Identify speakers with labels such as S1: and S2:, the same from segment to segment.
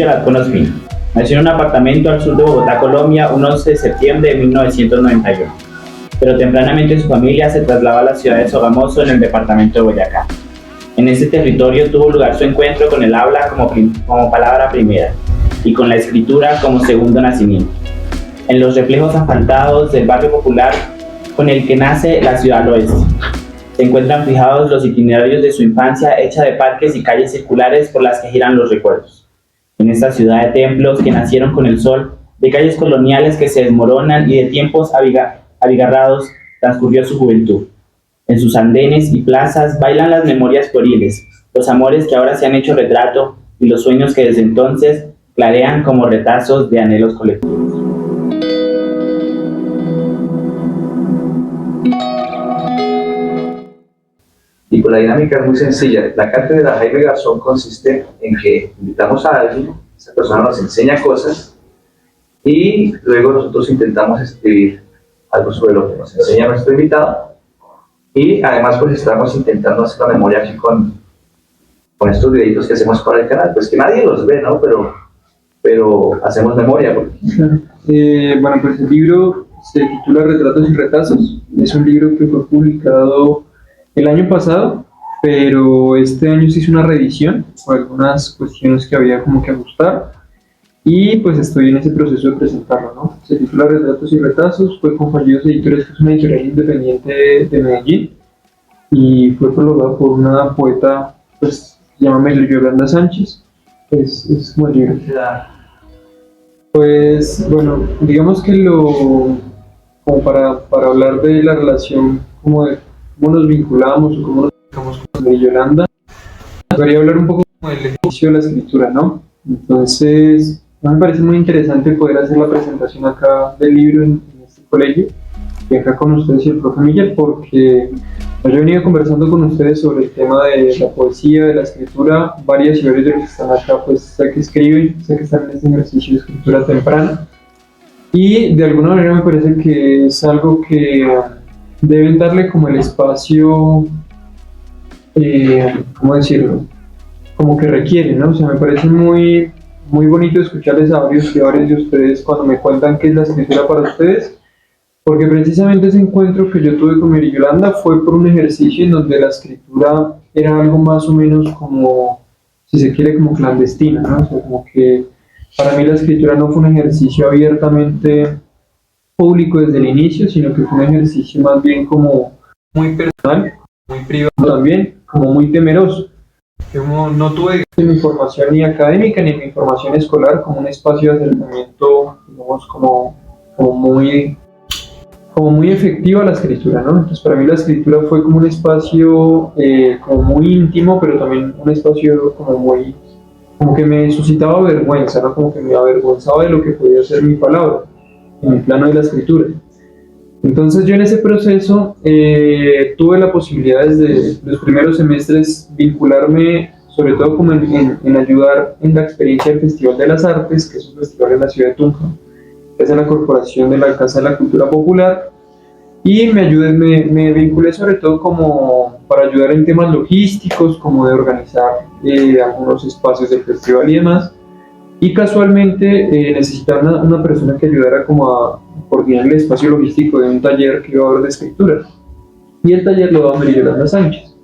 S1: Búsqueda con Ospina. Nació en un apartamento al sur de Bogotá, Colombia, un 11 de septiembre de 1991. Pero tempranamente su familia se trasladó a la ciudad de Sogamoso, en el departamento de Boyacá. En este territorio tuvo lugar su encuentro con el habla como palabra primera y con la escritura como segundo nacimiento. En los reflejos asfaltados del barrio popular con el que nace la ciudad al oeste, se encuentran fijados los itinerarios de su infancia hecha de parques y calles circulares por las que giran los recuerdos. En esta ciudad de templos que nacieron con el sol, de calles coloniales que se desmoronan y de tiempos abigarrados, transcurrió su juventud. En sus andenes y plazas bailan las memorias pueriles, los amores que ahora se han hecho retrato y los sueños que desde entonces clarean como retazos de anhelos colectivos.
S2: Y pues la dinámica es muy sencilla. La cátedra Jaime Garzón consiste en que invitamos a alguien, esa persona nos enseña cosas y luego nosotros intentamos escribir algo sobre lo que nos enseña nuestro invitado, y además pues estamos intentando hacer la memoria aquí con estos videitos que hacemos para el canal, pues que nadie los ve, ¿no? Pero hacemos memoria.
S3: Claro. Bueno, pues el libro se titula Retratos y Retazos. Es un libro que fue publicado el año pasado, pero este año se hizo una revisión por algunas cuestiones que había como que ajustar, y pues estoy en ese proceso de presentarlo, ¿no? Se titula Retratos y Retazos, fue con Fallidos Editores, que es una editorial independiente de Medellín, y fue prologado por una poeta, pues se llama Yolanda Sánchez. Es como el libro. Pues bueno, digamos que como para hablar de la relación, como de cómo nos vinculamos o cómo nos vinculamos con Yolanda, quería hablar un poco como del ejercicio de la escritura, ¿no? Entonces, me parece muy interesante poder hacer la presentación acá del libro en este colegio y acá con ustedes y el profe Miller, porque yo he venido conversando con ustedes sobre el tema de la poesía, de la escritura. Varias y varios de los que están acá, pues sé que escriben, sé que están en este ejercicio de escritura temprana, y de alguna manera me parece que es algo que deben darle como el espacio, ¿cómo decirlo? Como que requiere, ¿no? O sea, me parece muy bonito escucharles a varios y varios de ustedes cuando me cuentan qué es la escritura para ustedes, porque precisamente ese encuentro que yo tuve con Mary Yolanda fue por un ejercicio en donde la escritura era algo más o menos como, si se quiere, como clandestina, ¿no? O sea, como que para mí la escritura no fue un ejercicio abiertamente público desde el inicio, sino que fue un ejercicio más bien como muy personal, muy privado también, como muy temeroso. Yo no tuve mi formación ni académica ni mi formación escolar como un espacio de acercamiento, digamos, como muy efectivo a la escritura, ¿no? Entonces para mí la escritura fue como un espacio como muy íntimo, pero también un espacio como que me suscitaba vergüenza, ¿no? Como que me avergonzaba de lo que podía ser mi palabra en el plano de la escritura. Entonces yo en ese proceso tuve la posibilidad desde los primeros semestres vincularme sobre todo como en ayudar en la experiencia del Festival de las Artes, que es un festival en la ciudad de Tunja, que es la corporación de la Casa de la Cultura Popular, y me vinculé sobre todo como para ayudar en temas logísticos, como de organizar algunos espacios del festival y demás. Y casualmente necesitaba una persona que ayudara como a coordinar el espacio logístico de un taller que iba a haber de escritura. Y el taller lo daba Mary Yolanda Sánchez.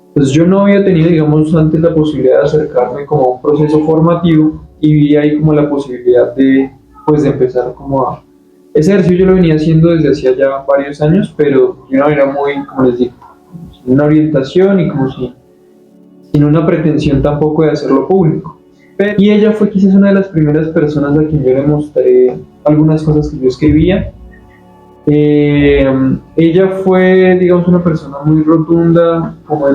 S3: Entonces yo no había tenido, digamos, antes la posibilidad de acercarme como a un proceso formativo, y vi ahí como la posibilidad de empezar como a... Ese ejercicio yo lo venía haciendo desde hacía ya varios años, pero de una manera muy, como les digo, sin una orientación y como sin una pretensión tampoco de hacerlo público. Y ella fue quizás una de las primeras personas a quien yo le mostré algunas cosas que yo escribía. Ella fue, digamos, una persona muy rotunda, como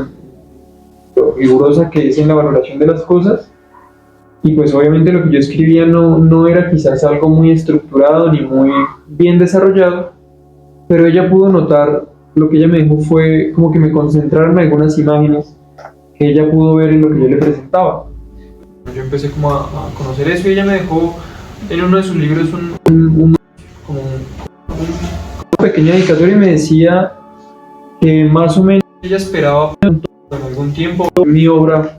S3: lo rigurosa que es en la valoración de las cosas, y pues obviamente lo que yo escribía no era quizás algo muy estructurado ni muy bien desarrollado, pero ella pudo notar, lo que ella me dijo fue como que me concentrara en algunas imágenes que ella pudo ver en lo que yo le presentaba. Yo empecé como a conocer eso, y ella me dejó en uno de sus libros una pequeña dedicatoria, y me decía que más o menos ella esperaba en algún tiempo ver mi obra.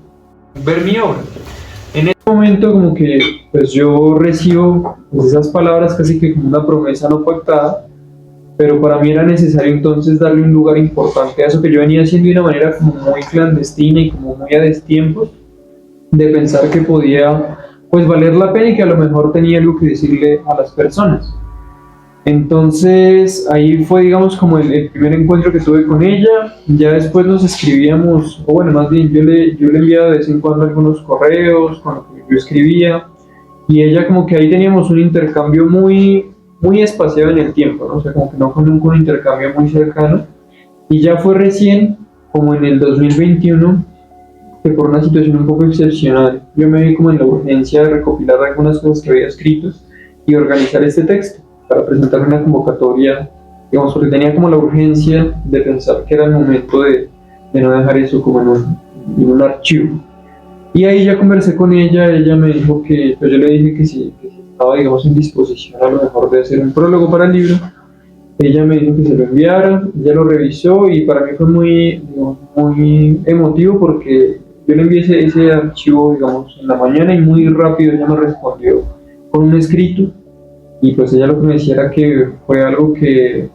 S3: En ese momento como que pues yo recibo pues, esas palabras casi que como una promesa no pactada, pero para mí era necesario entonces darle un lugar importante a eso que yo venía haciendo de una manera como muy clandestina y como muy a destiempo, de pensar que podía pues valer la pena y que a lo mejor tenía algo que decirle a las personas. Entonces ahí fue digamos como el primer encuentro que tuve con ella. Ya después nos escribíamos, o bueno, más bien yo le enviaba de vez en cuando algunos correos con lo que yo escribía, y ella como que ahí teníamos un intercambio muy espaciado en el tiempo, ¿no? O sea, como que no fue nunca un intercambio muy cercano, y ya fue recién, como en el 2021, que por una situación un poco excepcional, yo me vi como en la urgencia de recopilar algunas cosas que había escrito y organizar este texto para presentar una convocatoria, digamos, porque tenía como la urgencia de pensar que era el momento de no dejar eso como en un archivo. Y ahí ya conversé con ella me dijo que, pues yo le dije que si estaba, digamos, en disposición a lo mejor de hacer un prólogo para el libro. Ella me dijo que se lo enviara, ella lo revisó y para mí fue muy, digamos, muy emotivo porque yo le envié ese archivo, digamos, en la mañana y muy rápido ella me respondió con un escrito, y pues ella lo que me decía era que fue algo que,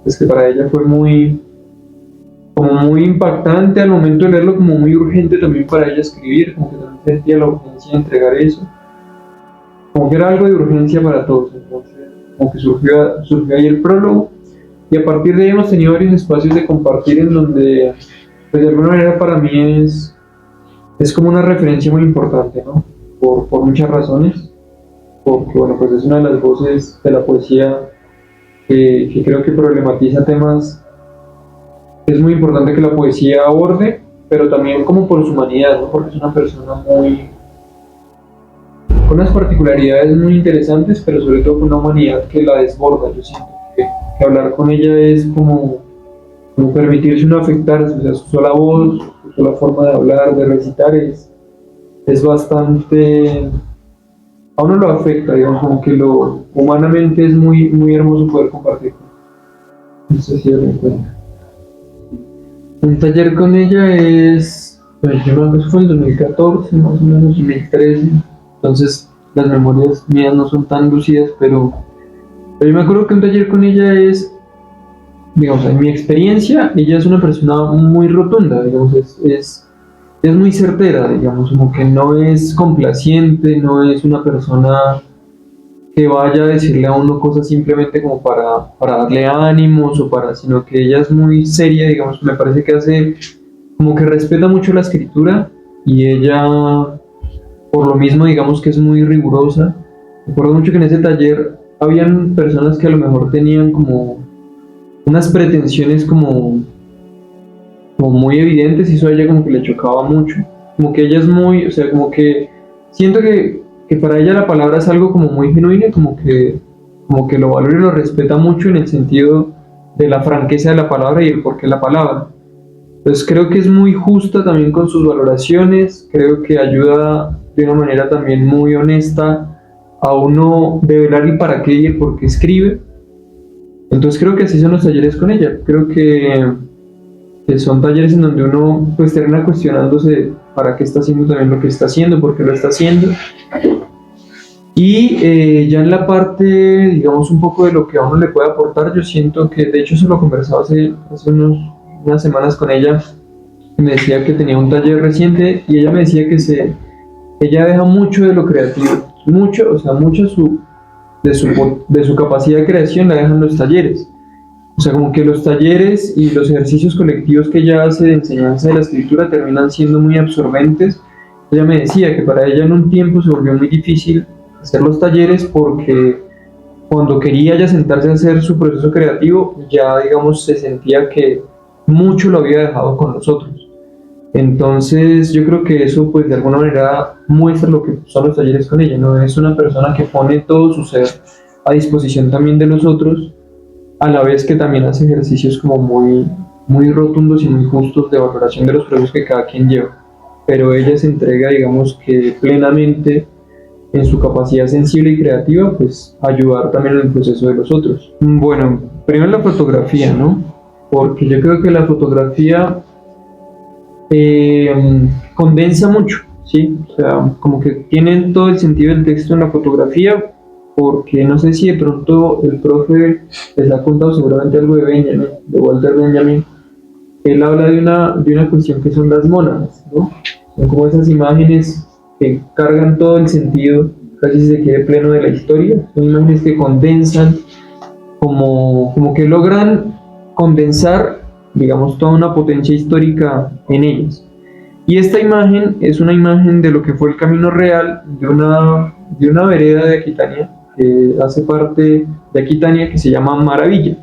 S3: pues que para ella fue como muy impactante al momento de leerlo, como muy urgente también para ella escribir, como que también sentía la urgencia de entregar eso, como que era algo de urgencia para todos. Entonces como que surgió ahí el prólogo, y a partir de ahí hemos tenido varios espacios de compartir en donde pues de alguna manera para mí es como una referencia muy importante, ¿no? Por muchas razones, porque bueno, pues es una de las voces de la poesía que creo que problematiza temas. Es muy importante que la poesía aborde, pero también como por su humanidad, ¿no? Porque es una persona con unas particularidades muy interesantes, pero sobre todo con una humanidad que la desborda. Yo siento que hablar con ella es como permitirse no afectarse, o sea, su sola voz, su sola forma de hablar, de recitar es bastante, a uno lo afecta, digamos, como que lo humanamente es muy hermoso poder compartir. No sé si lo encuentra. Un taller con ella es, pues, eso fue en 2014, más o menos 2013, entonces las memorias mías no son tan lucidas, pero yo me acuerdo que un taller con ella es, digamos, en mi experiencia, ella es una persona muy rotunda, digamos, es muy certera, digamos, como que no es complaciente, no es una persona que vaya a decirle a uno cosas simplemente como para darle ánimos o sino que ella es muy seria, digamos, me parece que hace, como que respeta mucho la escritura, y ella, por lo mismo, digamos que es muy rigurosa. Recuerdo mucho que en ese taller habían personas que a lo mejor tenían como unas pretensiones como muy evidentes, y eso a ella como que le chocaba mucho, como que ella es muy, o sea, como que siento que para ella la palabra es algo como muy genuino, como que lo valora y lo respeta mucho en el sentido de la franqueza de la palabra y el porqué de la palabra. Entonces creo que es muy justa también con sus valoraciones, creo que ayuda de una manera también muy honesta a uno develar el para qué y el por qué escribe. Entonces creo que así son los talleres con ella, creo que son talleres en donde uno pues termina cuestionándose para qué está haciendo también lo que está haciendo, por qué lo está haciendo. Y ya en la parte, digamos, un poco de lo que a uno le puede aportar, yo siento que, de hecho, eso lo conversaba hace unas semanas con ella, y me decía que tenía un taller reciente, y ella me decía que ella deja mucho de lo creativo, mucho, o sea, mucho de su capacidad de creación la dejan los talleres. O sea, como que los talleres y los ejercicios colectivos que ella hace de enseñanza de la escritura terminan siendo muy absorbentes. Ella me decía que para ella en un tiempo se volvió muy difícil hacer los talleres porque cuando quería ya sentarse a hacer su proceso creativo, ya digamos se sentía que mucho lo había dejado con nosotros. Entonces yo creo que eso pues de alguna manera muestra lo que son los talleres con ella, ¿no? Es una persona que pone todo su ser a disposición también de los otros, a la vez que también hace ejercicios como muy rotundos y muy justos de valoración de los procesos que cada quien lleva. Pero ella se entrega, digamos que plenamente en su capacidad sensible y creativa, pues ayudar también en el proceso de los otros. Bueno, primero la fotografía, ¿no? Porque yo creo que la fotografía condensa mucho. O ¿sí? O sea, como que tienen todo el sentido del texto en la fotografía, porque no sé si de pronto el profe les ha contado seguramente algo de Benjamin, de Walter Benjamin. Él habla de una cuestión que son las mónadas, ¿no? Son como esas imágenes que cargan todo el sentido, casi se quede pleno de la historia. Son imágenes que condensan, como que logran condensar, digamos, toda una potencia histórica en ellas. Y esta imagen es una imagen de lo que fue el camino real de una vereda de Aquitania, que hace parte de Aquitania, que se llama Maravilla.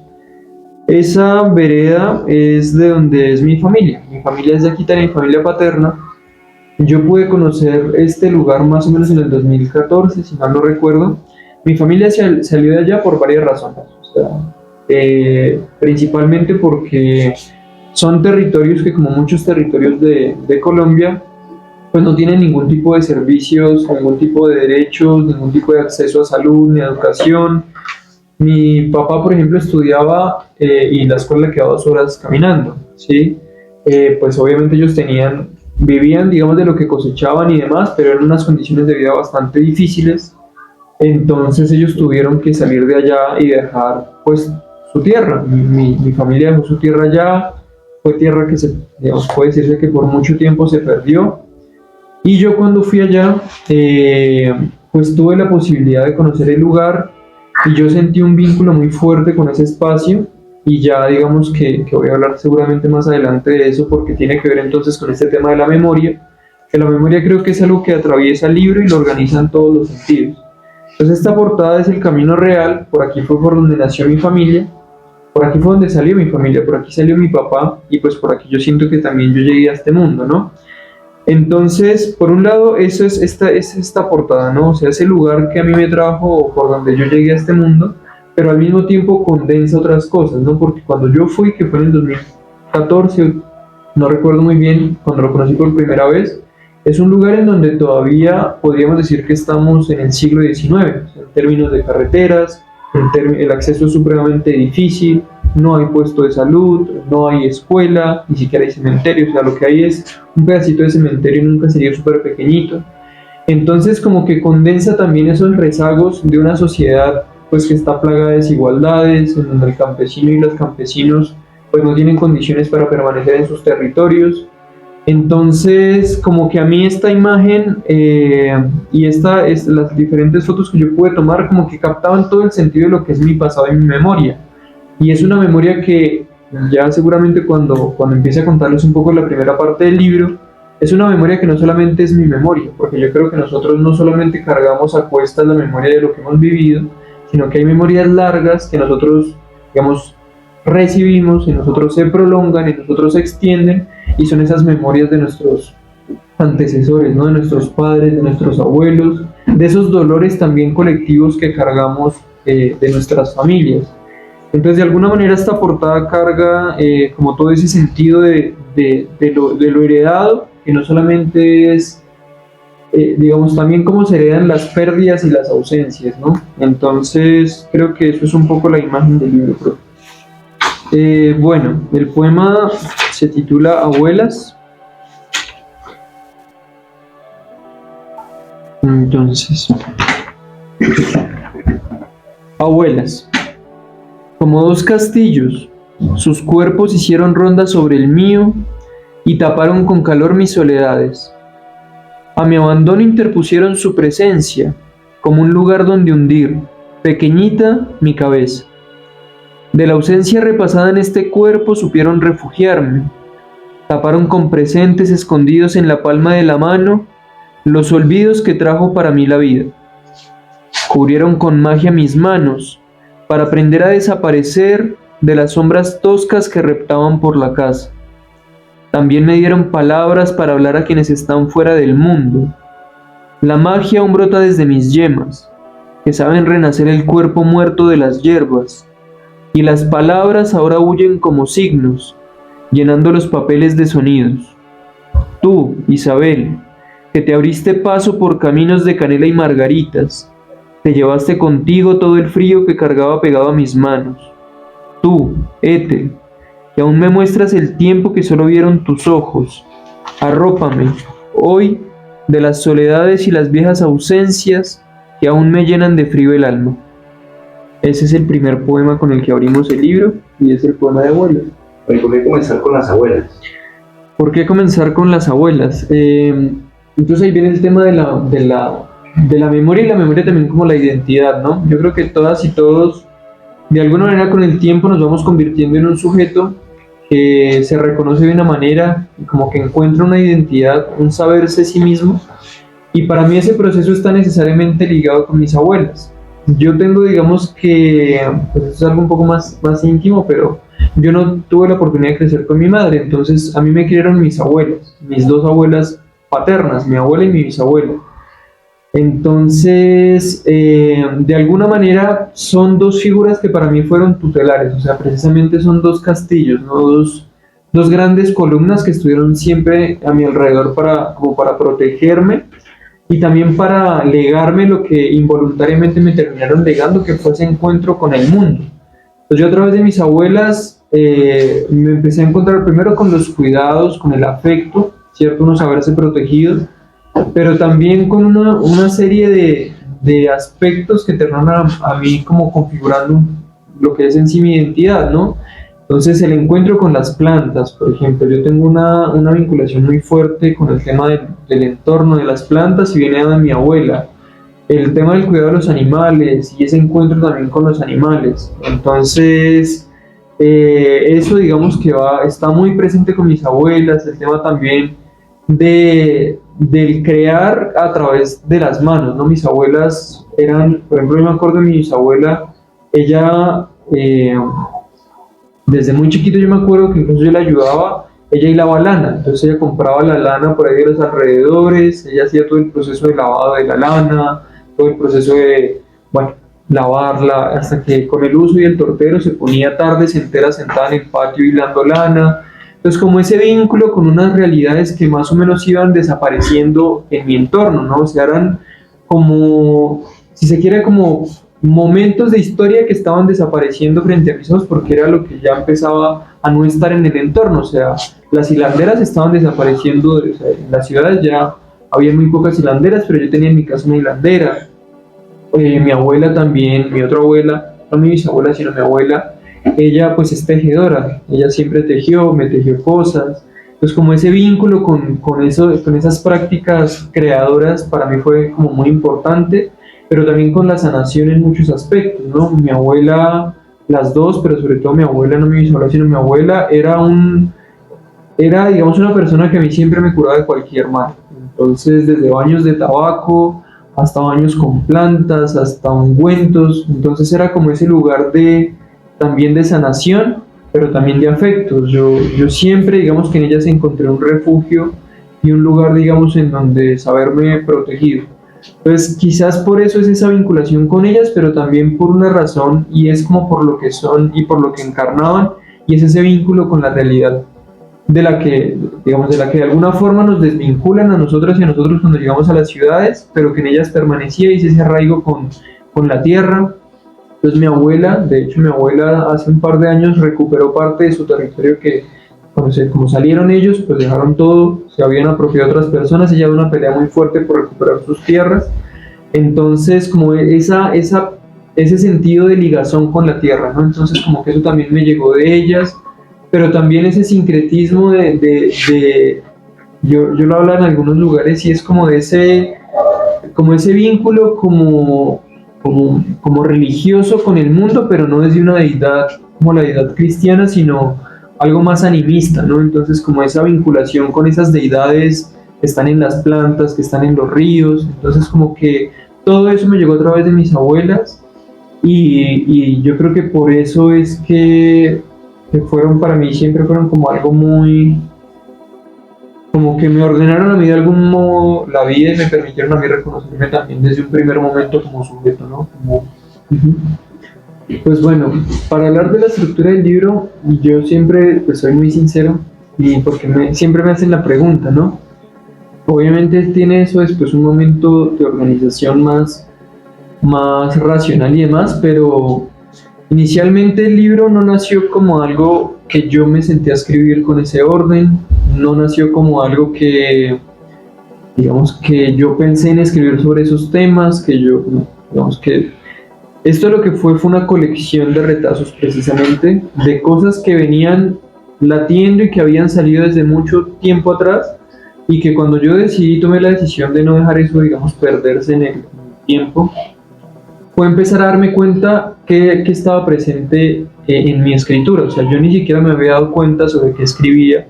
S3: Esa vereda es de donde es mi familia. Mi familia es de Aquitania, mi familia paterna. Yo pude conocer este lugar más o menos en el 2014, si mal no recuerdo. Mi familia salió de allá por varias razones. O sea, principalmente porque son territorios que, como muchos territorios de Colombia, pues no tienen ningún tipo de servicios, ningún tipo de derechos, ningún tipo de acceso a salud ni a educación. Mi papá, por ejemplo, estudiaba y la escuela le quedaba 2 horas caminando, ¿sí? Pues obviamente ellos vivían, digamos, de lo que cosechaban y demás, pero eran unas condiciones de vida bastante difíciles. Entonces ellos tuvieron que salir de allá y dejar, pues, su tierra. Mi familia dejó su tierra allá. Fue tierra que digamos, puede decirse que por mucho tiempo se perdió. Y yo, cuando fui allá, pues tuve la posibilidad de conocer el lugar, y yo sentí un vínculo muy fuerte con ese espacio. Y ya digamos que voy a hablar seguramente más adelante de eso, porque tiene que ver entonces con este tema de la memoria, que la memoria creo que es algo que atraviesa el libro y lo organiza en todos los sentidos. Entonces esta portada es el camino real. Por aquí fue por donde nació mi familia, por aquí fue donde salió mi familia, por aquí salió mi papá, y pues por aquí yo siento que también yo llegué a este mundo, ¿no? Entonces, por un lado, eso es esta portada, ¿no? O sea, ese lugar que a mí me trajo, por donde yo llegué a este mundo, pero al mismo tiempo condensa otras cosas, ¿no? Porque cuando yo fui, que fue en el 2014, no recuerdo muy bien, cuando lo conocí por primera vez, es un lugar en donde todavía podríamos decir que estamos en el siglo XIX, en términos de carreteras. El acceso es supremamente difícil, no hay puesto de salud, no hay escuela, ni siquiera hay cementerio. O sea, lo que hay es un pedacito de cementerio en un caserío súper pequeñito. Entonces, como que condensa también esos rezagos de una sociedad, pues, que está plagada de desigualdades, en donde el campesino y los campesinos pues no tienen condiciones para permanecer en sus territorios. Entonces, como que a mí esta imagen y las diferentes fotos que yo pude tomar, como que captaban todo el sentido de lo que es mi pasado y mi memoria. Y es una memoria que ya seguramente cuando empiece a contarles un poco la primera parte del libro, es una memoria que no solamente es mi memoria, porque yo creo que nosotros no solamente cargamos a cuestas la memoria de lo que hemos vivido, sino que hay memorias largas que nosotros, digamos, recibimos, y nosotros se prolongan, y nosotros se extienden, y son esas memorias de nuestros antecesores, ¿no? De nuestros padres, de nuestros abuelos, de esos dolores también colectivos que cargamos de nuestras familias. Entonces, de alguna manera, esta portada carga como todo ese sentido de lo heredado, que no solamente es, digamos, también cómo se heredan las pérdidas y las ausencias, ¿no? Entonces, creo que eso es un poco la imagen del libro, profe. Bueno, el poema se titula Abuelas. Entonces, abuelas. Como 2 castillos, sus cuerpos hicieron ronda sobre el mío y taparon con calor mis soledades. A mi abandono interpusieron su presencia, como un lugar donde hundir, pequeñita, mi cabeza. De la ausencia repasada en este cuerpo supieron refugiarme. Taparon con presentes escondidos en la palma de la mano los olvidos que trajo para mí la vida. Cubrieron con magia mis manos para aprender a desaparecer de las sombras toscas que reptaban por la casa. También me dieron palabras para hablar a quienes están fuera del mundo. La magia aún brota desde mis yemas, que saben renacer el cuerpo muerto de las hierbas. Y las palabras ahora huyen como signos, llenando los papeles de sonidos. Tú, Isabel, que te abriste paso por caminos de canela y margaritas, te llevaste contigo todo el frío que cargaba pegado a mis manos. Tú, Ethel, que aún me muestras el tiempo que solo vieron tus ojos, arrópame, hoy, de las soledades y las viejas ausencias que aún me llenan de frío el alma. Ese es el primer poema con el que abrimos el libro y es el poema de abuelas.
S2: Oye, ¿por qué comenzar con las abuelas?
S3: ¿Por qué comenzar con las abuelas? Entonces ahí viene el tema de la memoria, y la memoria también como la identidad, ¿no? Yo creo que todas y todos, de alguna manera con el tiempo nos vamos convirtiendo en un sujeto que se reconoce de una manera y como que encuentra una identidad, un saberse sí mismo. Y para mí ese proceso está necesariamente ligado con mis abuelas. Yo tengo, digamos que, pues eso es algo un poco más íntimo, pero yo no tuve la oportunidad de crecer con mi madre, entonces a mí me criaron mis abuelas, mis dos abuelas paternas, mi abuela y mi bisabuela. Entonces, de alguna manera son dos figuras que para mí fueron tutelares, o sea, precisamente son dos castillos, ¿no? Dos grandes columnas que estuvieron siempre a mi alrededor como para protegerme y también para legarme lo que involuntariamente me terminaron legando, que fue ese encuentro con el mundo. Entonces yo a través de mis abuelas me empecé a encontrar primero con los cuidados, con el afecto, ¿cierto? Uno saberse protegido, pero también con una serie de aspectos que terminaron a mí como configurando lo que es en sí mi identidad, ¿no? Entonces el encuentro con las plantas, por ejemplo, yo tengo una vinculación muy fuerte con el tema del entorno de las plantas y viene de mi abuela. El tema del cuidado de los animales y ese encuentro también con los animales. Entonces, eso digamos que está muy presente con mis abuelas, el tema también del crear a través de las manos, ¿no? Mis abuelas eran, por ejemplo, yo me acuerdo de mi bisabuela, ella, desde muy chiquito yo me acuerdo que incluso yo la ayudaba, ella hilaba lana, entonces ella compraba la lana por ahí de los alrededores, ella hacía todo el proceso de lavado de la lana, todo el proceso de, bueno, lavarla, hasta que con el uso y el tortero se ponía tardes enteras sentada en el patio hilando lana. Entonces como ese vínculo con unas realidades que más o menos iban desapareciendo en mi entorno, ¿no? O sea, eran como, si se quiere, como momentos de historia que estaban desapareciendo frente a mis ojos porque era lo que ya empezaba a no estar en el entorno. O sea, las hilanderas estaban desapareciendo, o sea, en las ciudades ya había muy pocas hilanderas, pero yo tenía en mi casa una hilandera. Mi abuela también, mi otra abuela, no mi bisabuela, sino mi abuela, ella pues es tejedora, ella siempre tejió, me tejió cosas. Entonces como ese vínculo con esas prácticas creadoras para mí fue como muy importante, pero también con la sanación en muchos aspectos, ¿no? Mi abuela, las dos, pero sobre todo mi abuela, no mi bisabuela, sino mi abuela, era digamos una persona que a mí siempre me curaba de cualquier mal. Entonces desde baños de tabaco hasta baños con plantas, hasta ungüentos. Entonces era como ese lugar también de sanación, pero también de afectos. Yo siempre, digamos que en ellas encontré un refugio y un lugar, digamos, en donde saberme protegido. Entonces quizás por eso es esa vinculación con ellas, pero también por una razón, y es como por lo que son y por lo que encarnaban, y es ese vínculo con la realidad de la que de alguna forma nos desvinculan a nosotros y a nosotros cuando llegamos a las ciudades, pero que en ellas permanecía y ese arraigo con la tierra. Entonces mi abuela, de hecho mi abuela hace un par de años recuperó parte de su territorio que como salieron ellos, pues dejaron todo, se habían apropiado otras personas, ella dio una pelea muy fuerte por recuperar sus tierras. Entonces como ese sentido de ligazón con la tierra, ¿no? Entonces como que eso también me llegó de ellas, pero también ese sincretismo yo lo hablo en algunos lugares y es como ese vínculo como religioso con el mundo, pero no desde una deidad como la deidad cristiana, sino algo más animista, ¿no? Entonces como esa vinculación con esas deidades que están en las plantas, que están en los ríos. Entonces como que todo eso me llegó a través de mis abuelas y yo creo que por eso es que para mí siempre fueron como algo muy, como que me ordenaron a mí de algún modo la vida y me permitieron a mí reconocerme también desde un primer momento como sujeto, ¿no? Pues bueno, para hablar de la estructura del libro, yo siempre pues soy muy sincero y porque siempre me hacen la pregunta, ¿no? Obviamente tiene eso después un momento de organización más racional y demás, pero inicialmente el libro no nació como algo que yo me senté a escribir con ese orden, no nació como algo que digamos que yo pensé en escribir sobre esos temas, digamos que esto lo que fue una colección de retazos precisamente, de cosas que venían latiendo y que habían salido desde mucho tiempo atrás, y que cuando yo tomé la decisión de no dejar eso, digamos, perderse en el tiempo, fue empezar a darme cuenta que estaba presente en mi escritura. O sea, yo ni siquiera me había dado cuenta sobre qué escribía,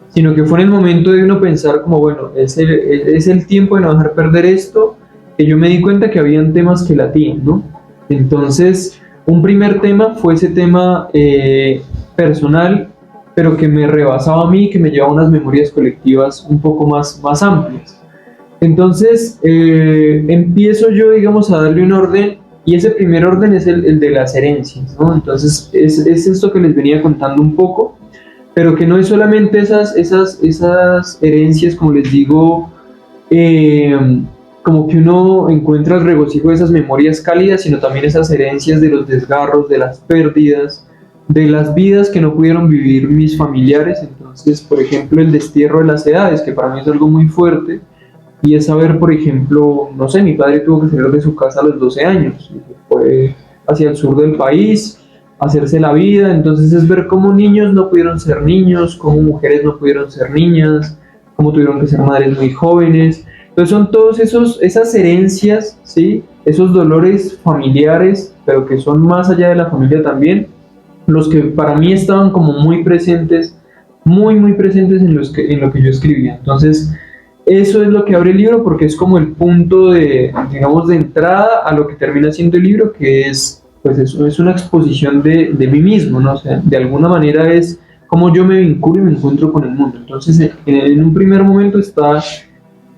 S3: sino que fue en el momento de uno pensar como, bueno, es el tiempo de no dejar perder esto, que yo me di cuenta que habían temas que latían, ¿no? Entonces, un primer tema fue ese tema personal, pero que me rebasaba a mí, que me llevaba a unas memorias colectivas un poco más amplias. Entonces, empiezo yo, digamos, a darle un orden, y ese primer orden es el de las herencias, ¿no? Entonces, es esto que les venía contando un poco, pero que no es solamente esas herencias, como les digo, como que uno encuentra el regocijo de esas memorias cálidas, sino también esas herencias de los desgarros, de las pérdidas, de las vidas que no pudieron vivir mis familiares. Entonces, por ejemplo, el destierro de las edades, que para mí es algo muy fuerte, y es saber, por ejemplo, no sé, mi padre tuvo que salir de su casa a los 12 años, fue hacia el sur del país, hacerse la vida. Entonces es ver cómo niños no pudieron ser niños, cómo mujeres no pudieron ser niñas, cómo tuvieron que ser madres muy jóvenes. Entonces son todos esas herencias, ¿sí? Esos dolores familiares, pero que son más allá de la familia también, los que para mí estaban como muy presentes, muy presentes en lo que yo escribía. Entonces eso es lo que abre el libro, porque es como el punto de, digamos, de entrada a lo que termina siendo el libro, que es, pues eso es una exposición de mí mismo, ¿no? O sea, de alguna manera es cómo yo me vinculo y me encuentro con el mundo. Entonces, en un primer momento está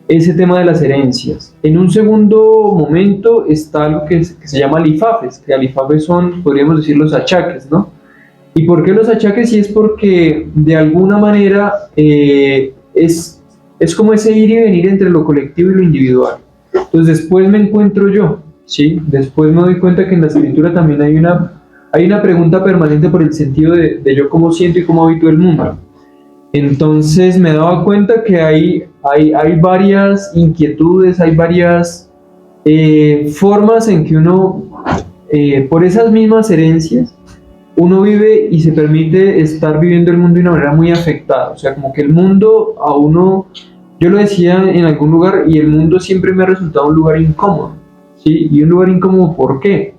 S3: ese tema de las herencias. En un segundo momento está algo que se llama alifafes, que alifafes son, podríamos decir, los achaques, ¿no? ¿Y por qué los achaques? Y es porque de alguna manera es como ese ir y venir entre lo colectivo y lo individual. Entonces después me encuentro yo, ¿sí? Después me doy cuenta que en la escritura también hay una pregunta permanente por el sentido de yo cómo siento y cómo habito el mundo. Entonces me daba cuenta que hay varias inquietudes, hay varias formas en que uno, por esas mismas herencias, uno vive y se permite estar viviendo el mundo de una manera muy afectada. O sea, como que el mundo a uno, yo lo decía en algún lugar, y el mundo siempre me ha resultado un lugar incómodo, ¿sí? Y un lugar incómodo, ¿por qué?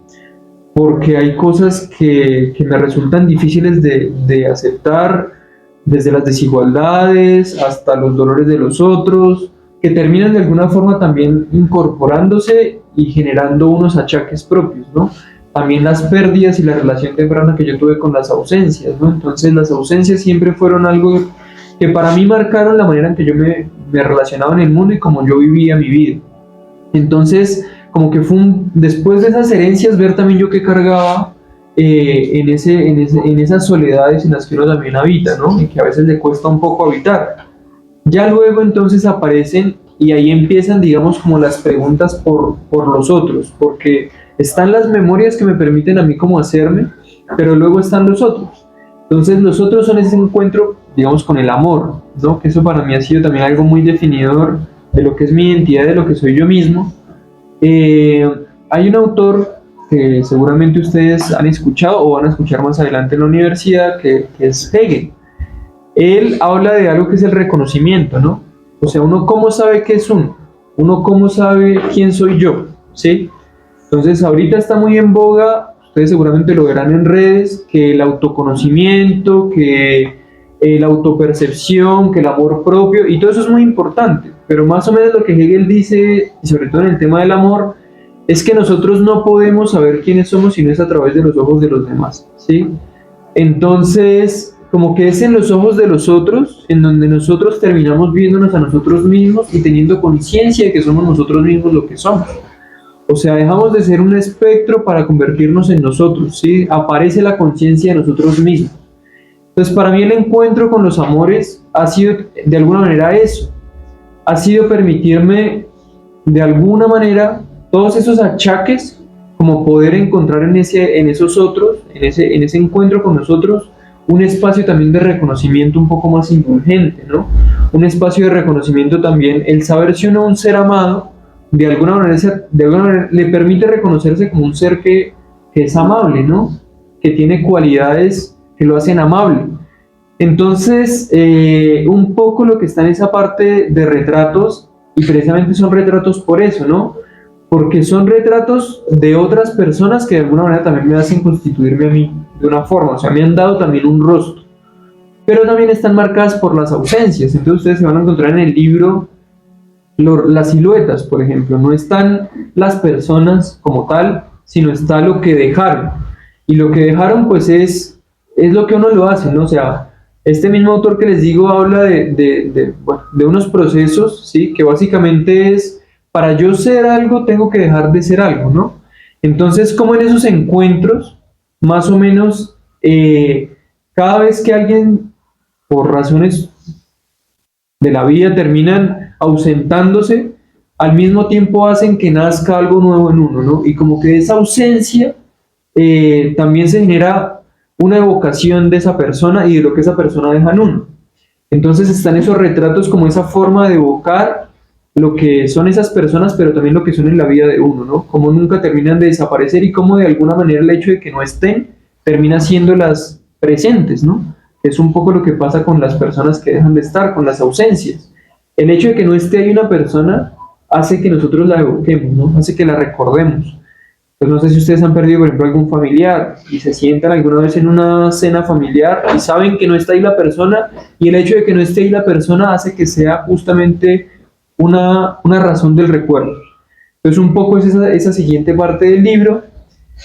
S3: Porque hay cosas que me resultan difíciles de aceptar, desde las desigualdades hasta los dolores de los otros, que terminan de alguna forma también incorporándose y generando unos achaques propios, ¿no? También las pérdidas y la relación temprana que yo tuve con las ausencias, ¿no? Entonces las ausencias siempre fueron algo que para mí marcaron la manera en que yo me relacionaba en el mundo y cómo yo vivía mi vida. Entonces, como que fue después de esas herencias, ver también yo qué cargaba en esas soledades en las que uno también habita, ¿no? Y que a veces le cuesta un poco habitar. Ya luego entonces aparecen, y ahí empiezan, digamos, como las preguntas por los otros, porque están las memorias que me permiten a mí como hacerme, pero luego están los otros. Entonces los otros son ese encuentro, digamos, con el amor, ¿no? Que eso para mí ha sido también algo muy definidor de lo que es mi identidad, de lo que soy yo mismo. Hay un autor que seguramente ustedes han escuchado o van a escuchar más adelante en la universidad, que es Hegel. Él habla de algo que es el reconocimiento, ¿no? O sea, uno cómo sabe qué es uno cómo sabe quién soy yo, ¿sí? Entonces ahorita está muy en boga, ustedes seguramente lo verán en redes, que el autoconocimiento, que la autopercepción, que el amor propio, y todo eso es muy importante, pero más o menos lo que Hegel dice, y sobre todo en el tema del amor, es que nosotros no podemos saber quiénes somos si no es a través de los ojos de los demás, ¿sí? Entonces, como que es en los ojos de los otros, en donde nosotros terminamos viéndonos a nosotros mismos y teniendo conciencia de que somos nosotros mismos lo que somos. O sea, dejamos de ser un espectro para convertirnos en nosotros, ¿sí? Aparece la conciencia de nosotros mismos. Entonces, para mí el encuentro con los amores ha sido, de alguna manera, eso. Ha sido permitirme, de alguna manera, todos esos achaques, como poder encontrar en esos otros, en ese encuentro con nosotros, un espacio también de reconocimiento un poco más indulgente, ¿no? Un espacio de reconocimiento también, el saber si uno es un ser amado, de alguna manera le permite reconocerse como un ser que es amable, ¿no? Que tiene cualidades que lo hacen amable. Entonces, un poco lo que está en esa parte de retratos, y precisamente son retratos por eso, ¿no? Porque son retratos de otras personas que de alguna manera también me hacen constituirme a mí de una forma, o sea, me han dado también un rostro, pero también están marcadas por las ausencias. Entonces ustedes se van a encontrar en el libro las siluetas, por ejemplo, no están las personas como tal, sino está lo que dejaron, y lo que dejaron pues es lo que uno lo hace, ¿no? O sea, este mismo autor que les digo habla de unos procesos, ¿sí? Que básicamente es, para yo ser algo tengo que dejar de ser algo, ¿no? Entonces, como en esos encuentros, más o menos, cada vez que alguien, por razones de la vida, terminan ausentándose, al mismo tiempo hacen que nazca algo nuevo en uno, ¿no? Y como que de esa ausencia también se genera una evocación de esa persona y de lo que esa persona deja en uno. Entonces están esos retratos como esa forma de evocar lo que son esas personas, pero también lo que son en la vida de uno, ¿no? Como nunca terminan de desaparecer y cómo de alguna manera el hecho de que no estén termina siéndolas presentes, ¿no? Es un poco lo que pasa con las personas que dejan de estar, con las ausencias. El hecho de que no esté ahí una persona hace que nosotros la evoquemos, ¿no? Hace que la recordemos. Pues no sé si ustedes han perdido, por ejemplo, algún familiar y se sientan alguna vez en una cena familiar y saben que no está ahí la persona, y el hecho de que no esté ahí la persona hace que sea justamente una razón del recuerdo. Entonces un poco es esa siguiente parte del libro,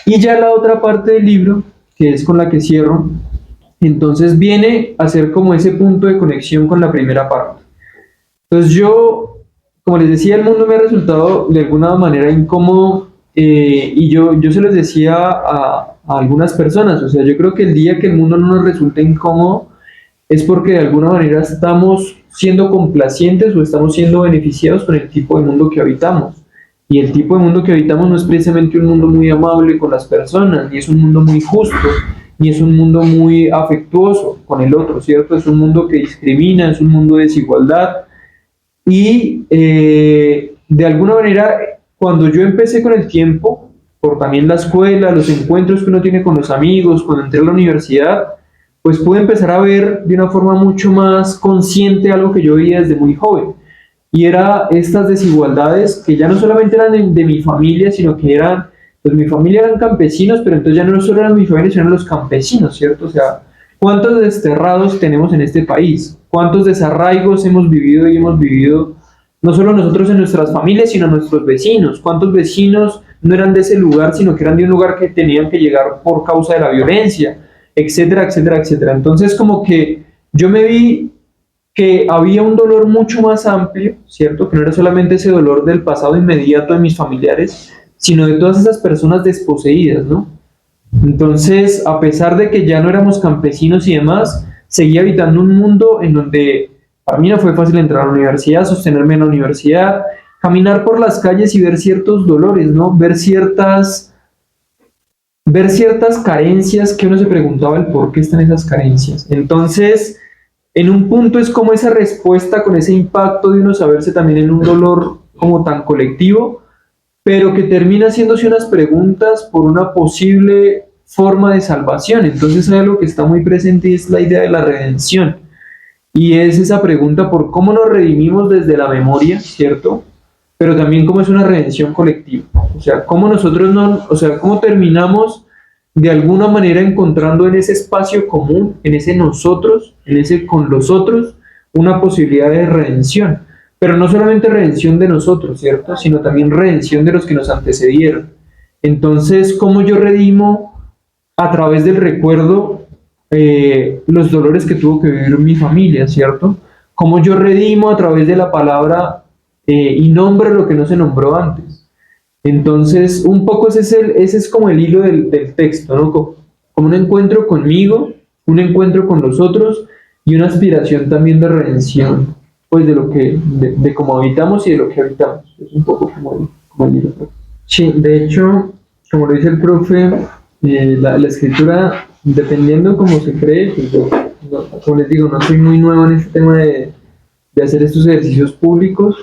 S3: y ya la otra parte del libro, que es con la que cierro, entonces viene a ser como ese punto de conexión con la primera parte. Entonces yo, como les decía, el mundo me ha resultado de alguna manera incómodo, y yo se los decía a algunas personas, o sea, yo creo que el día que el mundo no nos resulte incómodo es porque de alguna manera estamos siendo complacientes o estamos siendo beneficiados con el tipo de mundo que habitamos. Y el tipo de mundo que habitamos no es precisamente un mundo muy amable con las personas, ni es un mundo muy justo, ni es un mundo muy afectuoso con el otro, ¿cierto? Es un mundo que discrimina, es un mundo de desigualdad. Y de alguna manera, cuando yo empecé con el tiempo, por también la escuela, los encuentros que uno tiene con los amigos, cuando entré a la universidad, pues pude empezar a ver de una forma mucho más consciente algo que yo veía desde muy joven. Y era estas desigualdades que ya no solamente eran de mi familia, sino que eran, pues mi familia eran campesinos, pero entonces ya no solo eran mi familia, sino eran los campesinos, ¿cierto? O sea, ¿cuántos desterrados tenemos en este país? ¿Cuántos desarraigos hemos vivido y hemos vivido, no solo nosotros en nuestras familias, sino nuestros vecinos? ¿Cuántos vecinos no eran de ese lugar, sino que eran de un lugar que tenían que llegar por causa de la violencia, etcétera, etcétera, etcétera? Entonces como que yo me vi que había un dolor mucho más amplio, ¿cierto? Que no era solamente ese dolor del pasado inmediato de mis familiares, sino de todas esas personas desposeídas, ¿no? Entonces, a pesar de que ya no éramos campesinos y demás, seguía habitando un mundo en donde para mí no fue fácil entrar a la universidad, sostenerme en la universidad, caminar por las calles y ver ciertos dolores, ¿no? Ver ciertas carencias que uno se preguntaba el por qué están esas carencias. Entonces, en un punto es como esa respuesta con ese impacto de uno saberse también en un dolor como tan colectivo, pero que termina haciéndose unas preguntas por una posible forma de salvación. Entonces hay algo que está muy presente y es la idea de la redención. Y es esa pregunta por cómo nos redimimos desde la memoria, ¿cierto? Pero también cómo es una redención colectiva. O sea, cómo nosotros no, o sea, cómo terminamos de alguna manera encontrando en ese espacio común, en ese nosotros, en ese con los otros, una posibilidad de redención. Pero no solamente redención de nosotros, ¿cierto? Sino también redención de los que nos antecedieron. Entonces, ¿cómo yo redimo a través del recuerdo los dolores que tuvo que vivir mi familia, ¿cierto? ¿Cómo yo redimo a través de la palabra y nombro lo que no se nombró antes? Entonces, un poco ese es como el hilo del texto, ¿no? Como un encuentro conmigo, un encuentro con los otros y una aspiración también de redención, pues de cómo habitamos y de lo que habitamos. Es un poco como el hilo. Sí, de hecho, como lo dice el profe, La escritura, dependiendo cómo se cree, pues yo, como les digo, no soy muy nuevo en este tema de hacer estos ejercicios públicos,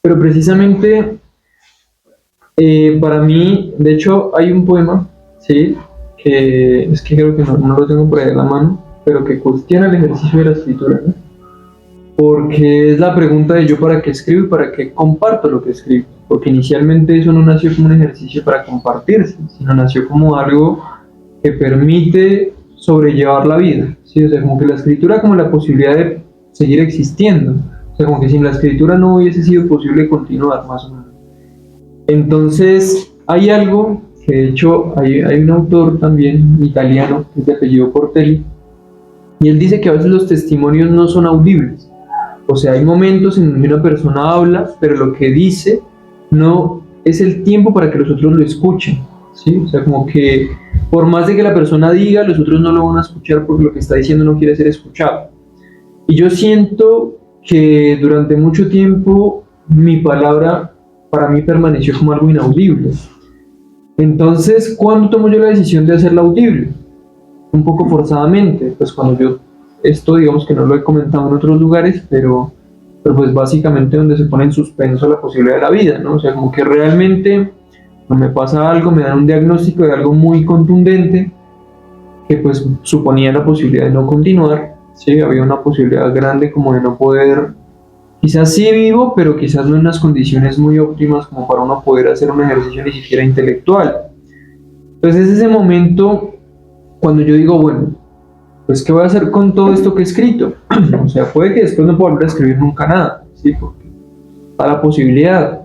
S3: pero precisamente para mí, de hecho, hay un poema, ¿sí? Que es que creo que no lo tengo por ahí a la mano, pero que cuestiona el ejercicio de la escritura, ¿no? Porque es la pregunta de yo para qué escribo y para qué comparto lo que escribo, porque inicialmente eso no nació como un ejercicio para compartirse, sino nació como algo que permite sobrellevar la vida, ¿sí? O sea, como que la escritura como la posibilidad de seguir existiendo, o sea, como que sin la escritura no hubiese sido posible continuar, más o menos. Entonces, hay algo que de hecho hay un autor también italiano, que es de apellido Portelli, y él dice que a veces los testimonios no son audibles. O sea, hay momentos en que una persona habla, pero lo que dice no es el tiempo para que los otros lo escuchen, ¿sí? O sea, como que por más de que la persona diga, los otros no lo van a escuchar porque lo que está diciendo no quiere ser escuchado. Y yo siento que durante mucho tiempo mi palabra para mí permaneció como algo inaudible. Entonces, ¿cuándo tomo yo la decisión de hacerla audible? Un poco forzadamente, pues cuando yo, esto digamos que no lo he comentado en otros lugares, pero pues básicamente donde se pone en suspenso la posibilidad de la vida, ¿no? O sea, como que realmente no me pasa algo, me dan un diagnóstico de algo muy contundente que pues suponía la posibilidad de no continuar, ¿sí? Había una posibilidad grande como de no poder, quizás sí vivo, pero quizás no en unas condiciones muy óptimas como para uno poder hacer un ejercicio ni siquiera intelectual. Entonces es ese momento cuando yo digo, bueno, pues ¿qué voy a hacer con todo esto que he escrito? O sea, puede que después no pueda volver a escribir nunca nada, ¿sí? Porque está la posibilidad.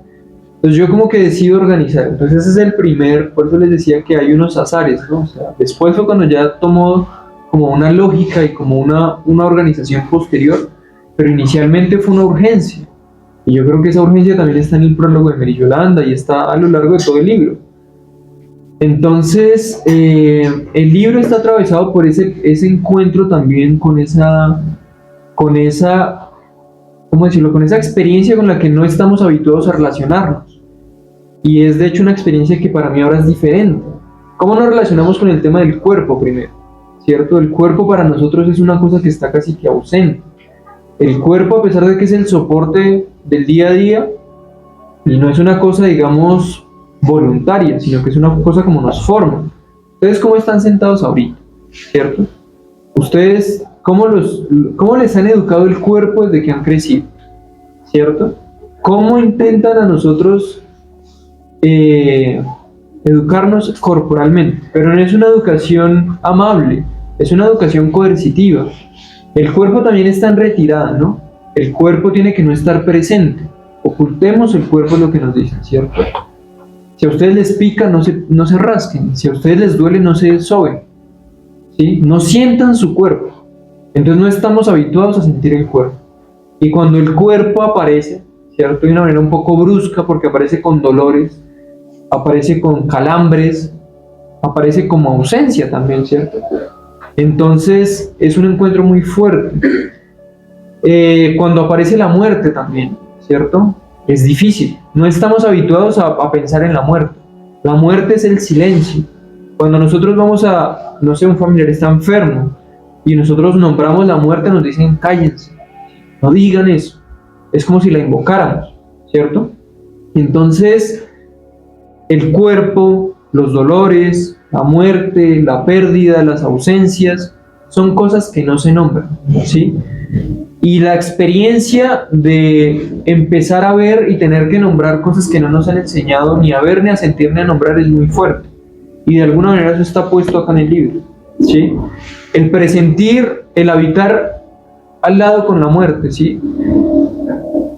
S3: Entonces yo como que decido organizar. Entonces ese es el primer, por eso les decía que hay unos azares, ¿no? O sea, después fue cuando ya tomó como una lógica y como una organización posterior, pero inicialmente fue una urgencia. Y yo creo que esa urgencia también está en el prólogo de Mary Yolanda y está a lo largo de todo el libro. Entonces, el libro está atravesado por ese encuentro también con esa, ¿cómo decirlo? Con esa experiencia con la que no estamos habituados a relacionarnos. Y es de hecho una experiencia que para mí ahora es diferente. ¿Cómo nos relacionamos con el tema del cuerpo primero? ¿Cierto? El cuerpo para nosotros es una cosa que está casi que ausente. El cuerpo, a pesar de que es el soporte del día a día, y no es una cosa, digamos, voluntaria, sino que es una cosa como nos forma. Ustedes cómo están sentados ahorita, ¿cierto? Ustedes, ¿cómo les han educado el cuerpo desde que han crecido? ¿Cierto? ¿Cómo intentan a nosotros educarnos corporalmente? Pero no es una educación amable, es una educación coercitiva. El cuerpo también está en retirada, ¿no? El cuerpo tiene que no estar presente. Ocultemos el cuerpo, es lo que nos dicen, ¿cierto? Si a ustedes les pica, no se rasquen. Si a ustedes les duele, no se soben, ¿sí? No sientan su cuerpo. Entonces no estamos habituados a sentir el cuerpo. Y cuando el cuerpo aparece, ¿cierto? De una manera un poco brusca, porque aparece con dolores, aparece con calambres, aparece como ausencia también, ¿cierto? Entonces es un encuentro muy fuerte. Cuando aparece la muerte también, ¿cierto? Es difícil. No estamos habituados a pensar en la muerte. La muerte es el silencio. Cuando nosotros vamos a, no sé, un familiar está enfermo y nosotros nombramos la muerte, nos dicen cállense, no digan eso. Es como si la invocáramos, ¿cierto? Entonces, el cuerpo, los dolores, la muerte, la pérdida, las ausencias, son cosas que no se nombran, ¿sí? Y la experiencia de empezar a ver y tener que nombrar cosas que no nos han enseñado ni a ver, ni a sentir, ni a nombrar es muy fuerte. Y de alguna manera eso está puesto acá en el libro, ¿sí? El presentir, el habitar al lado con la muerte, ¿sí?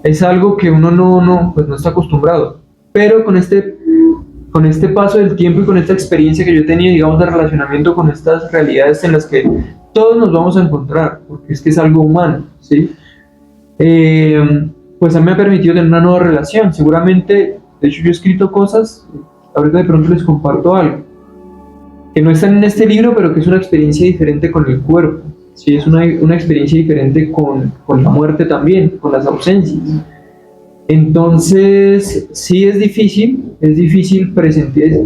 S3: Es algo que uno pues no está acostumbrado. Pero con este paso del tiempo y con esta experiencia que yo he tenido, digamos, de relacionamiento con estas realidades en las que todos nos vamos a encontrar, porque es que es algo humano, ¿sí? Pues a mí me ha permitido tener una nueva relación. Seguramente, de hecho yo he escrito cosas, ahorita de pronto les comparto algo, que no están en este libro, pero que es una experiencia diferente con el cuerpo, ¿sí? Es una experiencia diferente con la muerte también, con las ausencias. Entonces, sí es difícil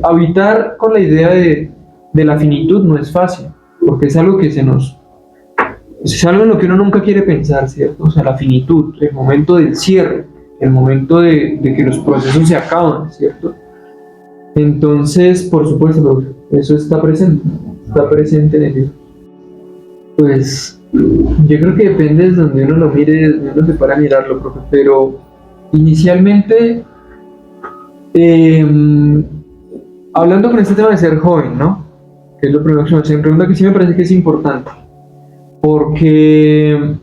S3: habitar con la idea de de la finitud no es fácil, porque es algo que es algo en lo que uno nunca quiere pensar, ¿cierto? O sea, la finitud, el momento del cierre, el momento de que los procesos se acaban, ¿cierto? Entonces, por supuesto, profe, eso está presente en ello. Pues, yo creo que depende de donde uno lo mire, de donde uno se para a mirarlo, profe, pero inicialmente, hablando con este tema de ser joven, ¿no? Que es lo primero que se me pregunta, que sí me parece que es importante, porque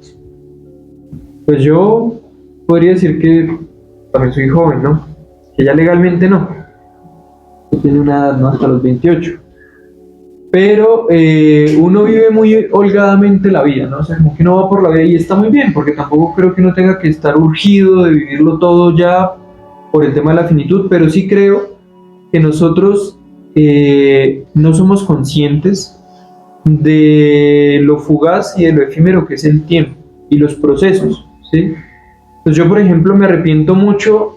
S3: pues yo podría decir que también soy joven, ¿no? Que ya legalmente no, que tiene una edad, ¿no? Hasta los 28, pero uno vive muy holgadamente la vida, ¿no? O sea, como que uno va por la vida y está muy bien, porque tampoco creo que uno tenga que estar urgido de vivirlo todo ya por el tema de la finitud, pero sí creo que nosotros no somos conscientes de lo fugaz y de lo efímero que es el tiempo y los procesos, ¿sí? Entonces yo, por ejemplo, me arrepiento mucho.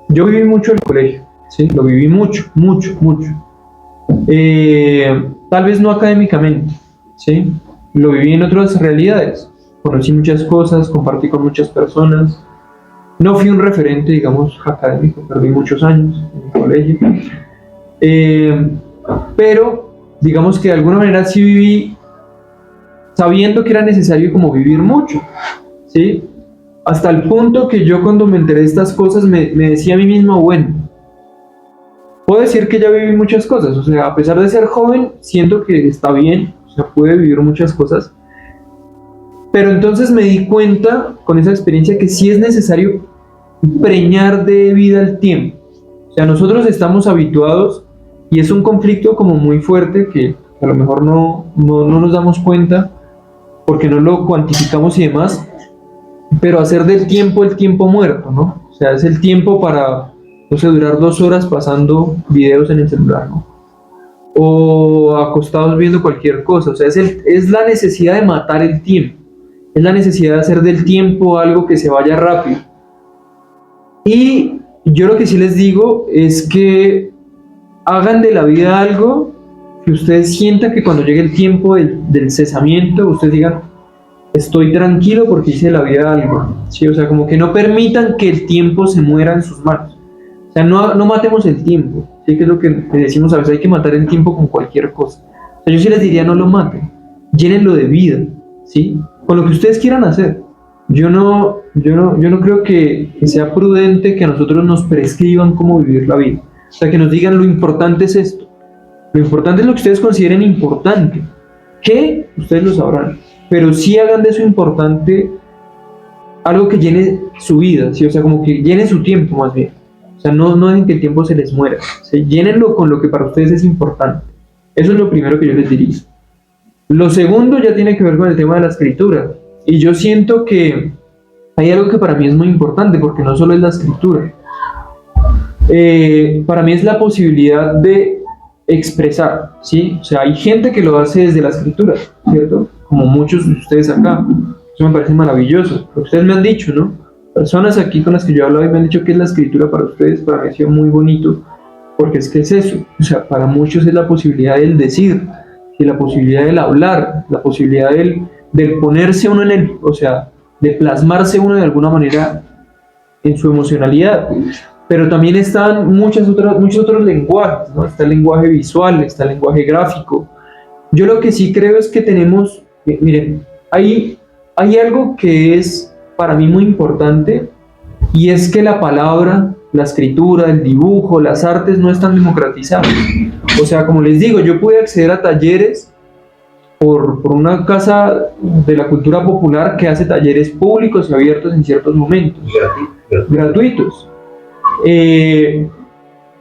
S3: Yo viví mucho el colegio, ¿sí? Lo viví mucho. Tal vez no académicamente, ¿sí? Lo viví en otras realidades. Conocí muchas cosas, compartí con muchas personas. No fui un referente, digamos, académico, perdí muchos años en el colegio. Pero digamos que de alguna manera sí viví sabiendo que era necesario como vivir mucho, ¿sí? Hasta el punto que yo, cuando me enteré de estas cosas, me decía a mí mismo, bueno, puedo decir que ya viví muchas cosas, o sea, a pesar de ser joven, siento que está bien, o sea, pude vivir muchas cosas, pero entonces me di cuenta con esa experiencia que sí es necesario preñar de vida el tiempo. O sea, nosotros estamos habituados, y es un conflicto como muy fuerte que a lo mejor no nos damos cuenta porque no lo cuantificamos y demás, pero hacer del tiempo el tiempo muerto, ¿no? O sea, es el tiempo para, no sé, durar 2 horas pasando videos en el celular, ¿no? O acostados viendo cualquier cosa. O sea, es la necesidad de matar el tiempo, es la necesidad de hacer del tiempo algo que se vaya rápido. Y yo lo que sí les digo es que hagan de la vida algo que ustedes sientan que cuando llegue el tiempo del cesamiento, ustedes digan, estoy tranquilo porque hice de la vida algo, ¿sí? O sea, como que no permitan que el tiempo se muera en sus manos. O sea, no matemos el tiempo, ¿sí? Que es lo que decimos a veces, hay que matar el tiempo con cualquier cosa. O sea, yo sí les diría, no lo maten, llénenlo de vida, ¿sí? Con lo que ustedes quieran hacer. Yo no creo que sea prudente que a nosotros nos prescriban cómo vivir la vida. O sea, que nos digan, lo importante es esto. Lo importante es lo que ustedes consideren importante. ¿Qué? Ustedes lo sabrán. Pero sí hagan de eso importante algo que llene su vida, ¿sí? O sea, como que llene su tiempo más bien. O sea, no dejen que el tiempo se les muera. ¿Sí? Llénenlo con lo que para ustedes es importante. Eso es lo primero que yo les diría. Lo segundo ya tiene que ver con el tema de la escritura. Y yo siento que hay algo que para mí es muy importante, porque no solo es la escritura. Para mí es la posibilidad de expresar, ¿sí? O sea, hay gente que lo hace desde la escritura, ¿cierto? Como muchos de ustedes acá. Eso me parece maravilloso. Lo que ustedes me han dicho, ¿no? Personas aquí con las que yo he hablado y me han dicho que es la escritura para ustedes. Para mí ha sido muy bonito, porque es que es eso. O sea, para muchos es la posibilidad del decir, y la posibilidad del hablar, la posibilidad del ponerse uno o sea, de plasmarse uno de alguna manera en su emocionalidad. Pero también están muchos otros lenguajes, ¿no? Está el lenguaje visual, está el lenguaje gráfico. Yo lo que sí creo es que tenemos, miren, hay algo que es para mí muy importante, y es que la palabra, la escritura, el dibujo, las artes no están democratizadas. O sea, como les digo, yo pude acceder a talleres por una casa de la cultura popular que hace talleres públicos y abiertos en ciertos momentos, gratuitos.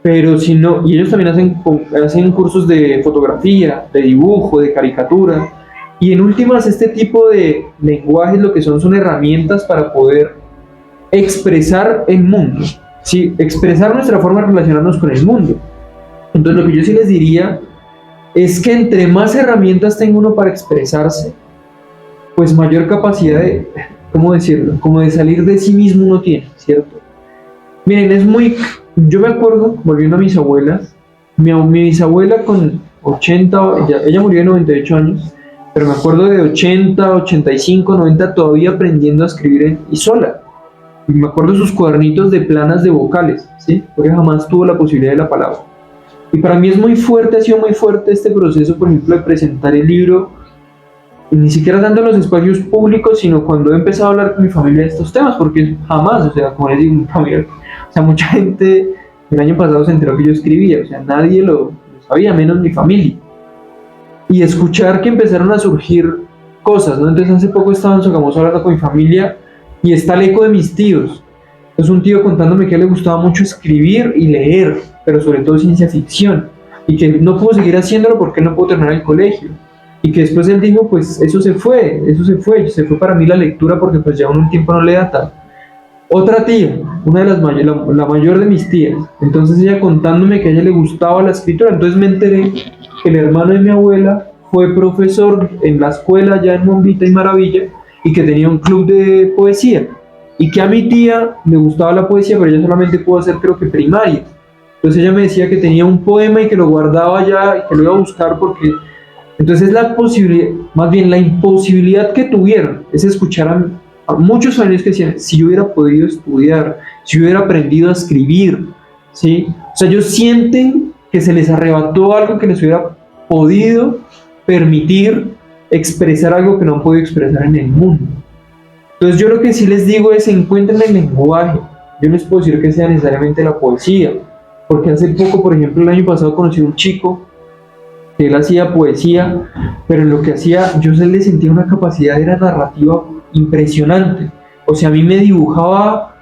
S3: Pero si no, y ellos también hacen cursos de fotografía, de dibujo, de caricatura, y en últimas este tipo de lenguajes lo que son herramientas para poder expresar el mundo, ¿sí? Expresar nuestra forma de relacionarnos con el mundo. Entonces lo que yo sí les diría es que entre más herramientas tenga uno para expresarse, pues mayor capacidad de, ¿cómo decirlo? Como de salir de sí mismo uno tiene, ¿cierto? Miren, yo me acuerdo, volviendo a mis abuelas, mi bisabuela 80, ella murió de 98 años, pero me acuerdo de 80, 85, 90 todavía aprendiendo a escribir y sola. Y me acuerdo de sus cuadernitos de planas de vocales, ¿sí? Porque jamás tuvo la posibilidad de la palabra. Y para mí es muy fuerte, ha sido muy fuerte este proceso, por ejemplo, de presentar el libro, y ni siquiera dando los espacios públicos, sino cuando he empezado a hablar con mi familia de estos temas, porque jamás, o sea, como les digo, mi familia, o sea, mucha gente el año pasado se enteró que yo escribía, o sea, nadie lo sabía, menos mi familia. Y escuchar que empezaron a surgir cosas, ¿no? Entonces hace poco estaba en Sogamoso hablando con mi familia y está el eco de mis tíos. Es un tío contándome que a él le gustaba mucho escribir y leer, pero sobre todo ciencia ficción, y que no pudo seguir haciéndolo porque él no pudo terminar el colegio. Y que después él dijo, pues eso se fue para mí la lectura porque pues ya uno el tiempo no le da tal. Otra tía, una de las la mayor de mis tías, entonces ella contándome que a ella le gustaba la escritura, entonces me enteré que el hermano de mi abuela fue profesor en la escuela allá en Bombita y Maravilla y que tenía un club de poesía y que a mi tía le gustaba la poesía, pero ella solamente pudo hacer creo que primaria. Entonces ella me decía que tenía un poema y que lo guardaba ya y que lo iba a buscar porque... Entonces la posibilidad, más bien la imposibilidad que tuvieron es escuchar a muchos familiares que decían, si yo hubiera podido estudiar, si yo hubiera aprendido a escribir, ¿sí? O sea, ellos sienten que se les arrebató algo que les hubiera podido permitir expresar algo que no han podido expresar en el mundo. Entonces yo lo que sí les digo es encuentren el lenguaje. Yo no les puedo decir que sea necesariamente la poesía, porque hace poco, por ejemplo, el año pasado conocí a un chico que él hacía poesía, pero en lo que hacía yo le sentía una capacidad, era narrativa impresionante. O sea, a mí me dibujaba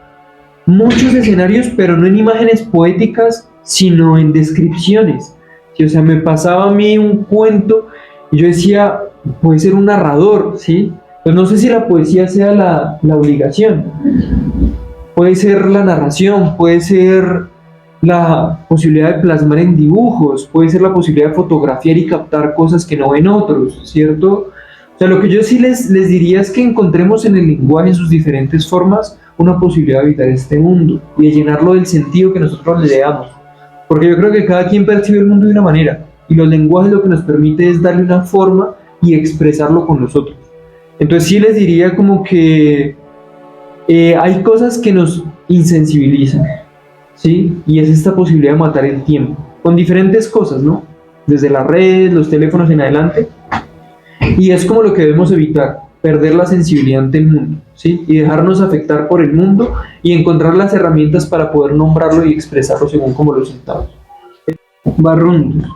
S3: muchos escenarios, pero no en imágenes poéticas, sino en descripciones. ¿Sí? O sea, me pasaba a mí un cuento y yo decía, puede ser un narrador, ¿sí? Pues no sé si la poesía sea la obligación. Puede ser la narración, puede ser la posibilidad de plasmar en dibujos, puede ser la posibilidad de fotografiar y captar cosas que no ven otros, ¿cierto? O sea, lo que yo sí les diría es que encontremos en el lenguaje, en sus diferentes formas, una posibilidad de habitar este mundo y de llenarlo del sentido que nosotros le damos. Porque yo creo que cada quien percibe el mundo de una manera y los lenguajes lo que nos permite es darle una forma y expresarlo con nosotros. Entonces sí les diría como que hay cosas que nos insensibilizan, ¿sí? Y es esta posibilidad de matar el tiempo, con diferentes cosas, ¿no? Desde las redes, los teléfonos en adelante. Y es como lo que debemos evitar, perder la sensibilidad ante el mundo, ¿sí? Y dejarnos afectar por el mundo y encontrar las herramientas para poder nombrarlo y expresarlo según como lo sintamos. Barruntos.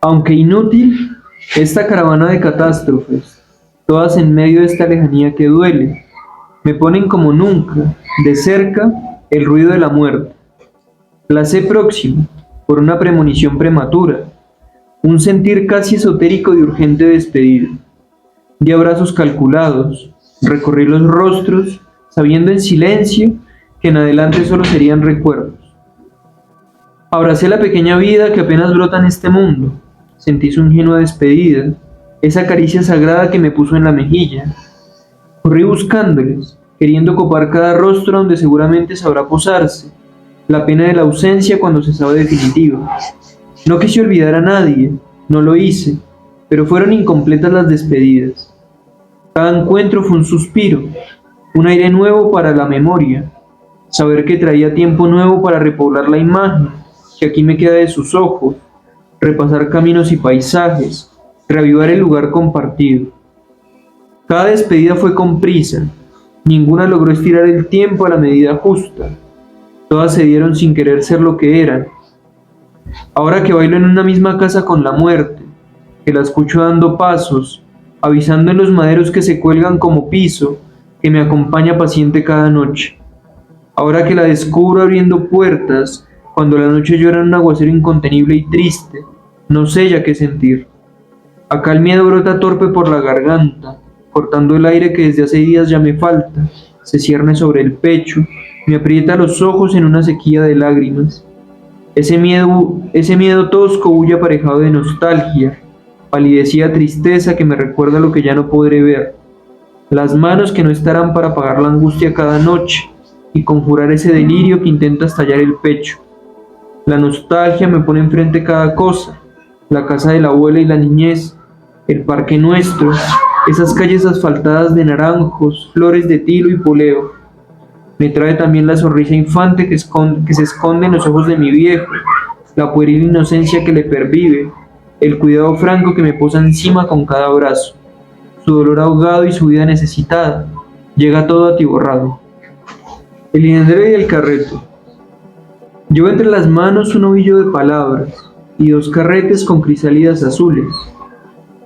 S3: Aunque inútil, esta caravana de catástrofes, todas en medio de esta lejanía que duele, me ponen como nunca, de cerca, el ruido de la muerte. La sé próxima, por una premonición prematura, un sentir casi esotérico y urgente despedida. Di abrazos calculados, recorrí los rostros, sabiendo en silencio que en adelante solo serían recuerdos. Abracé la pequeña vida que apenas brota en este mundo, sentí su ingenua despedida, esa caricia sagrada que me puso en la mejilla. Corrí buscándoles, queriendo copar cada rostro donde seguramente sabrá posarse, la pena de la ausencia cuando se sabe definitiva. No quise olvidar a nadie, no lo hice, pero fueron incompletas las despedidas. Cada encuentro fue un suspiro, un aire nuevo para la memoria, saber que traía tiempo nuevo para repoblar la imagen, que aquí me queda de sus ojos, repasar caminos y paisajes, reavivar el lugar compartido. Cada despedida fue con prisa, ninguna logró estirar el tiempo a la medida justa, todas se dieron sin querer ser lo que eran. Ahora que bailo en una misma casa con la muerte, que la escucho dando pasos, avisando en los maderos que se cuelgan como piso, que me acompaña paciente cada noche. Ahora que la descubro abriendo puertas, cuando la noche llora en un aguacero incontenible y triste, no sé ya qué sentir. Acá el miedo brota torpe por la garganta, cortando el aire que desde hace días ya me falta, se cierne sobre el pecho, me aprieta los ojos en una sequía de lágrimas. Ese miedo tosco huye aparejado de nostalgia, palidecida tristeza que me recuerda lo que ya no podré ver, las manos que no estarán para apagar la angustia cada noche y conjurar ese delirio que intenta estallar el pecho. La nostalgia me pone enfrente cada cosa, la casa de la abuela y la niñez, el parque nuestro, esas calles asfaltadas de naranjos, flores de tilo y poleo. Me trae también la sonrisa infante que se esconde en los ojos de mi viejo, la pueril inocencia que le pervive, el cuidado franco que me posa encima con cada abrazo, su dolor ahogado y su vida necesitada. Llega todo atiborrado. El lindero y el carreto. Llevo entre las manos un ovillo de palabras y dos carretes con crisálidas azules.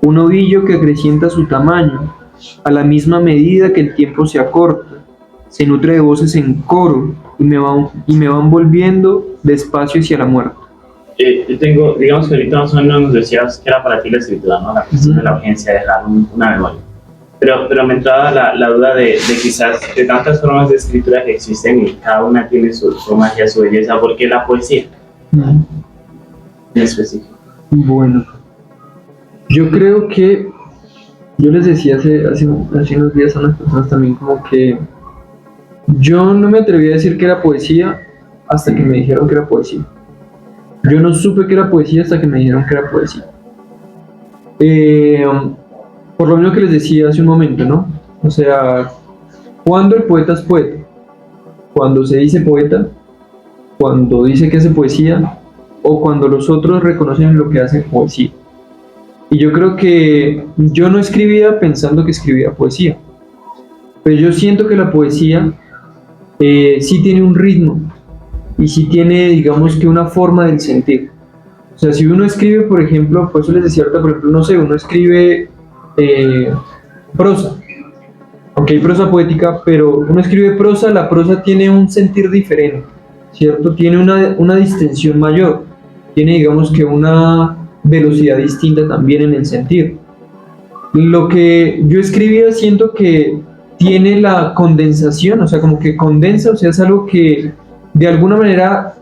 S3: Un ovillo que acrecienta su tamaño a la misma medida que el tiempo se acorta. Se nutre de voces en coro y me van volviendo despacio hacia la muerte.
S1: Yo tengo, digamos que ahorita más o menos nos decías que era para ti la escritura, ¿no? La cuestión de la urgencia de dejar una memoria. Pero me entraba la duda de quizás de tantas formas de escritura que existen y cada una tiene su magia, su belleza. ¿Por qué la poesía en específico?
S3: Bueno, yo creo que yo les decía hace unos días a unas personas también como que yo no me atreví a decir que era poesía hasta que me dijeron que era poesía. Yo no supe que era poesía hasta que me dijeron que era poesía. Por lo menos que les decía hace un momento, ¿no? O sea, ¿cuándo el poeta es poeta? Cuando se dice poeta, cuando dice que hace poesía, o cuando los otros reconocen lo que hace poesía. Y yo creo que yo no escribía pensando que escribía poesía, pero yo siento que la poesía sí tiene un ritmo y sí tiene, digamos que una forma del sentir. O sea, si uno escribe, por ejemplo, por eso les decía ahorita, por ejemplo, no sé, uno escribe prosa, aunque hay prosa poética, pero uno escribe prosa, la prosa tiene un sentir diferente, ¿cierto? Tiene una distensión mayor, tiene, digamos que una velocidad distinta también en el sentir. Lo que yo escribía siento que tiene la condensación, o sea, como que condensa, o sea, es algo que de alguna manera,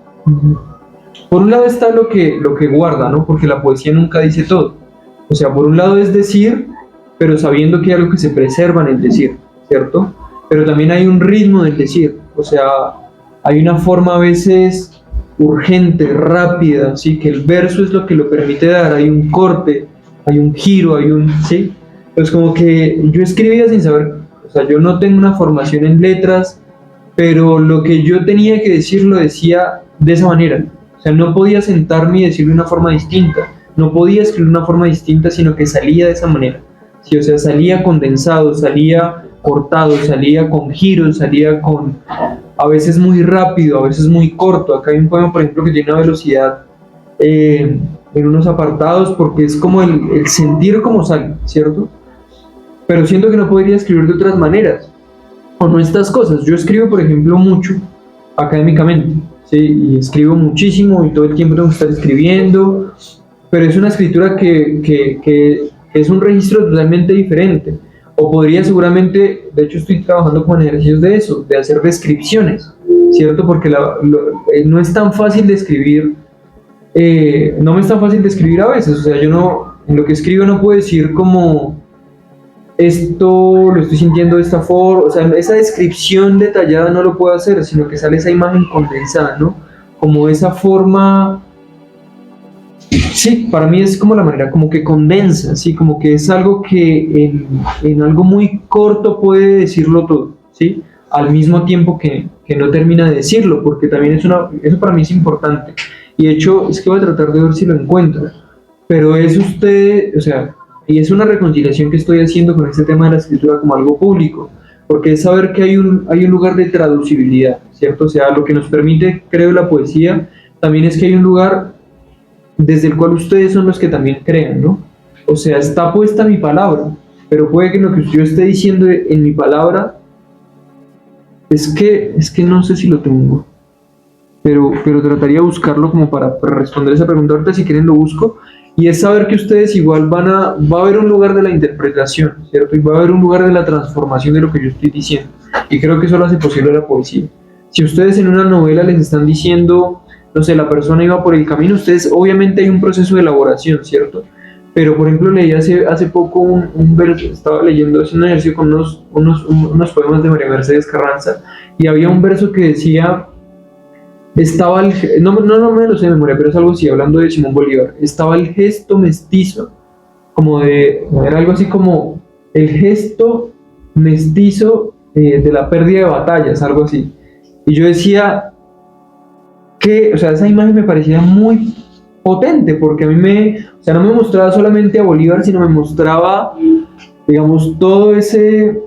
S3: por un lado está lo que guarda, ¿no? Porque la poesía nunca dice todo. O sea, por un lado es decir, pero sabiendo que hay algo que se preserva en el decir, ¿cierto? Pero también hay un ritmo del decir, o sea, hay una forma a veces urgente, rápida, ¿sí? Que el verso es lo que lo permite dar, hay un corte, hay un giro, ¿sí? Pues como que yo escribía sin saber, o sea, yo no tengo una formación en letras, pero lo que yo tenía que decir lo decía de esa manera, o sea, no podía sentarme y decirlo de una forma distinta, no podía escribir de una forma distinta, sino que salía de esa manera. Sí, o sea, salía condensado, salía cortado, salía con giros, salía con a veces muy rápido, a veces muy corto. Acá hay un poema, por ejemplo, que tiene una velocidad en unos apartados porque es como el sentir como sale, ¿cierto? Pero siento que no podría escribir de otras maneras, o no estas cosas. Yo escribo, por ejemplo, mucho académicamente, ¿sí? Y escribo muchísimo y todo el tiempo tengo que estar escribiendo, pero es una escritura que es un registro totalmente diferente. O podría seguramente, de hecho estoy trabajando con ejercicios de eso, de hacer descripciones, ¿cierto? Porque no es tan fácil de escribir, no me es tan fácil de escribir a veces, o sea, yo no, en lo que escribo no puedo decir como esto lo estoy sintiendo de esta forma, o sea, esa descripción detallada no lo puedo hacer, sino que sale esa imagen condensada, ¿no? Como esa forma. Sí, para mí es como la manera, como que condensa, ¿sí? Como que es algo que en algo muy corto puede decirlo todo, ¿sí? Al mismo tiempo que no termina de decirlo, porque también eso para mí es importante. Y de hecho, es que voy a tratar de ver si lo encuentro, pero es usted, o sea, y es una reconciliación que estoy haciendo con este tema de la escritura como algo público, porque es saber que hay un lugar de traducibilidad, ¿cierto? O sea, lo que nos permite, creo, la poesía, también es que hay un lugar desde el cual ustedes son los que también crean, ¿no? O sea, está puesta mi palabra, pero puede que lo que yo esté diciendo en mi palabra es que no sé si lo tengo, pero trataría de buscarlo como para responder esa pregunta. Ahorita si quieren lo busco, y es saber que ustedes igual va a haber un lugar de la interpretación, ¿cierto? Y va a haber un lugar de la transformación de lo que yo estoy diciendo, y creo que eso lo hace posible la poesía. Si ustedes en una novela les están diciendo, no sé, la persona iba por el camino, ustedes obviamente hay un proceso de elaboración, ¿cierto? Pero por ejemplo leí hace poco un verso, estaba leyendo, es un ejercicio con unos poemas de María Mercedes Carranza, y había un verso que decía, estaba no me lo sé de memoria, pero es algo así, hablando de Simón Bolívar, estaba el gesto mestizo, era algo así como el gesto mestizo de la pérdida de batallas, algo así. Y yo decía que, o sea, esa imagen me parecía muy potente, porque a mí o sea, no me mostraba solamente a Bolívar, sino me mostraba, digamos, todo ese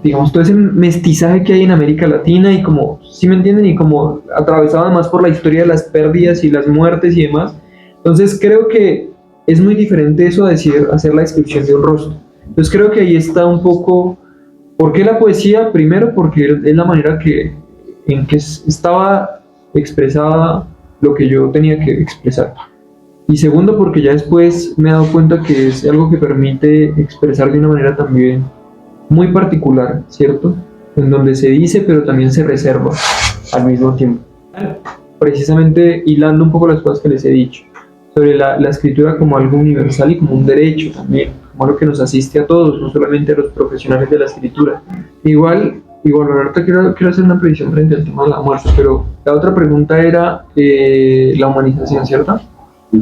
S3: mestizaje que hay en América Latina y como, ¿sí me entienden? Y como atravesado además por la historia de las pérdidas y las muertes y demás. Entonces creo que es muy diferente eso a hacer la descripción de un rostro. Entonces creo que ahí está un poco, ¿por qué la poesía? Primero porque es la manera en que estaba expresada lo que yo tenía que expresar. Y segundo porque ya después me he dado cuenta que es algo que permite expresar de una manera también muy particular, ¿cierto? En donde se dice, pero también se reserva al mismo tiempo. Precisamente hilando un poco las cosas que les he dicho, sobre la escritura como algo universal y como un derecho también, como algo que nos asiste a todos, no solamente a los profesionales de la escritura. Igual ahorita quiero hacer una previsión frente al tema de la muerte, pero la otra pregunta era la humanización, ¿cierto?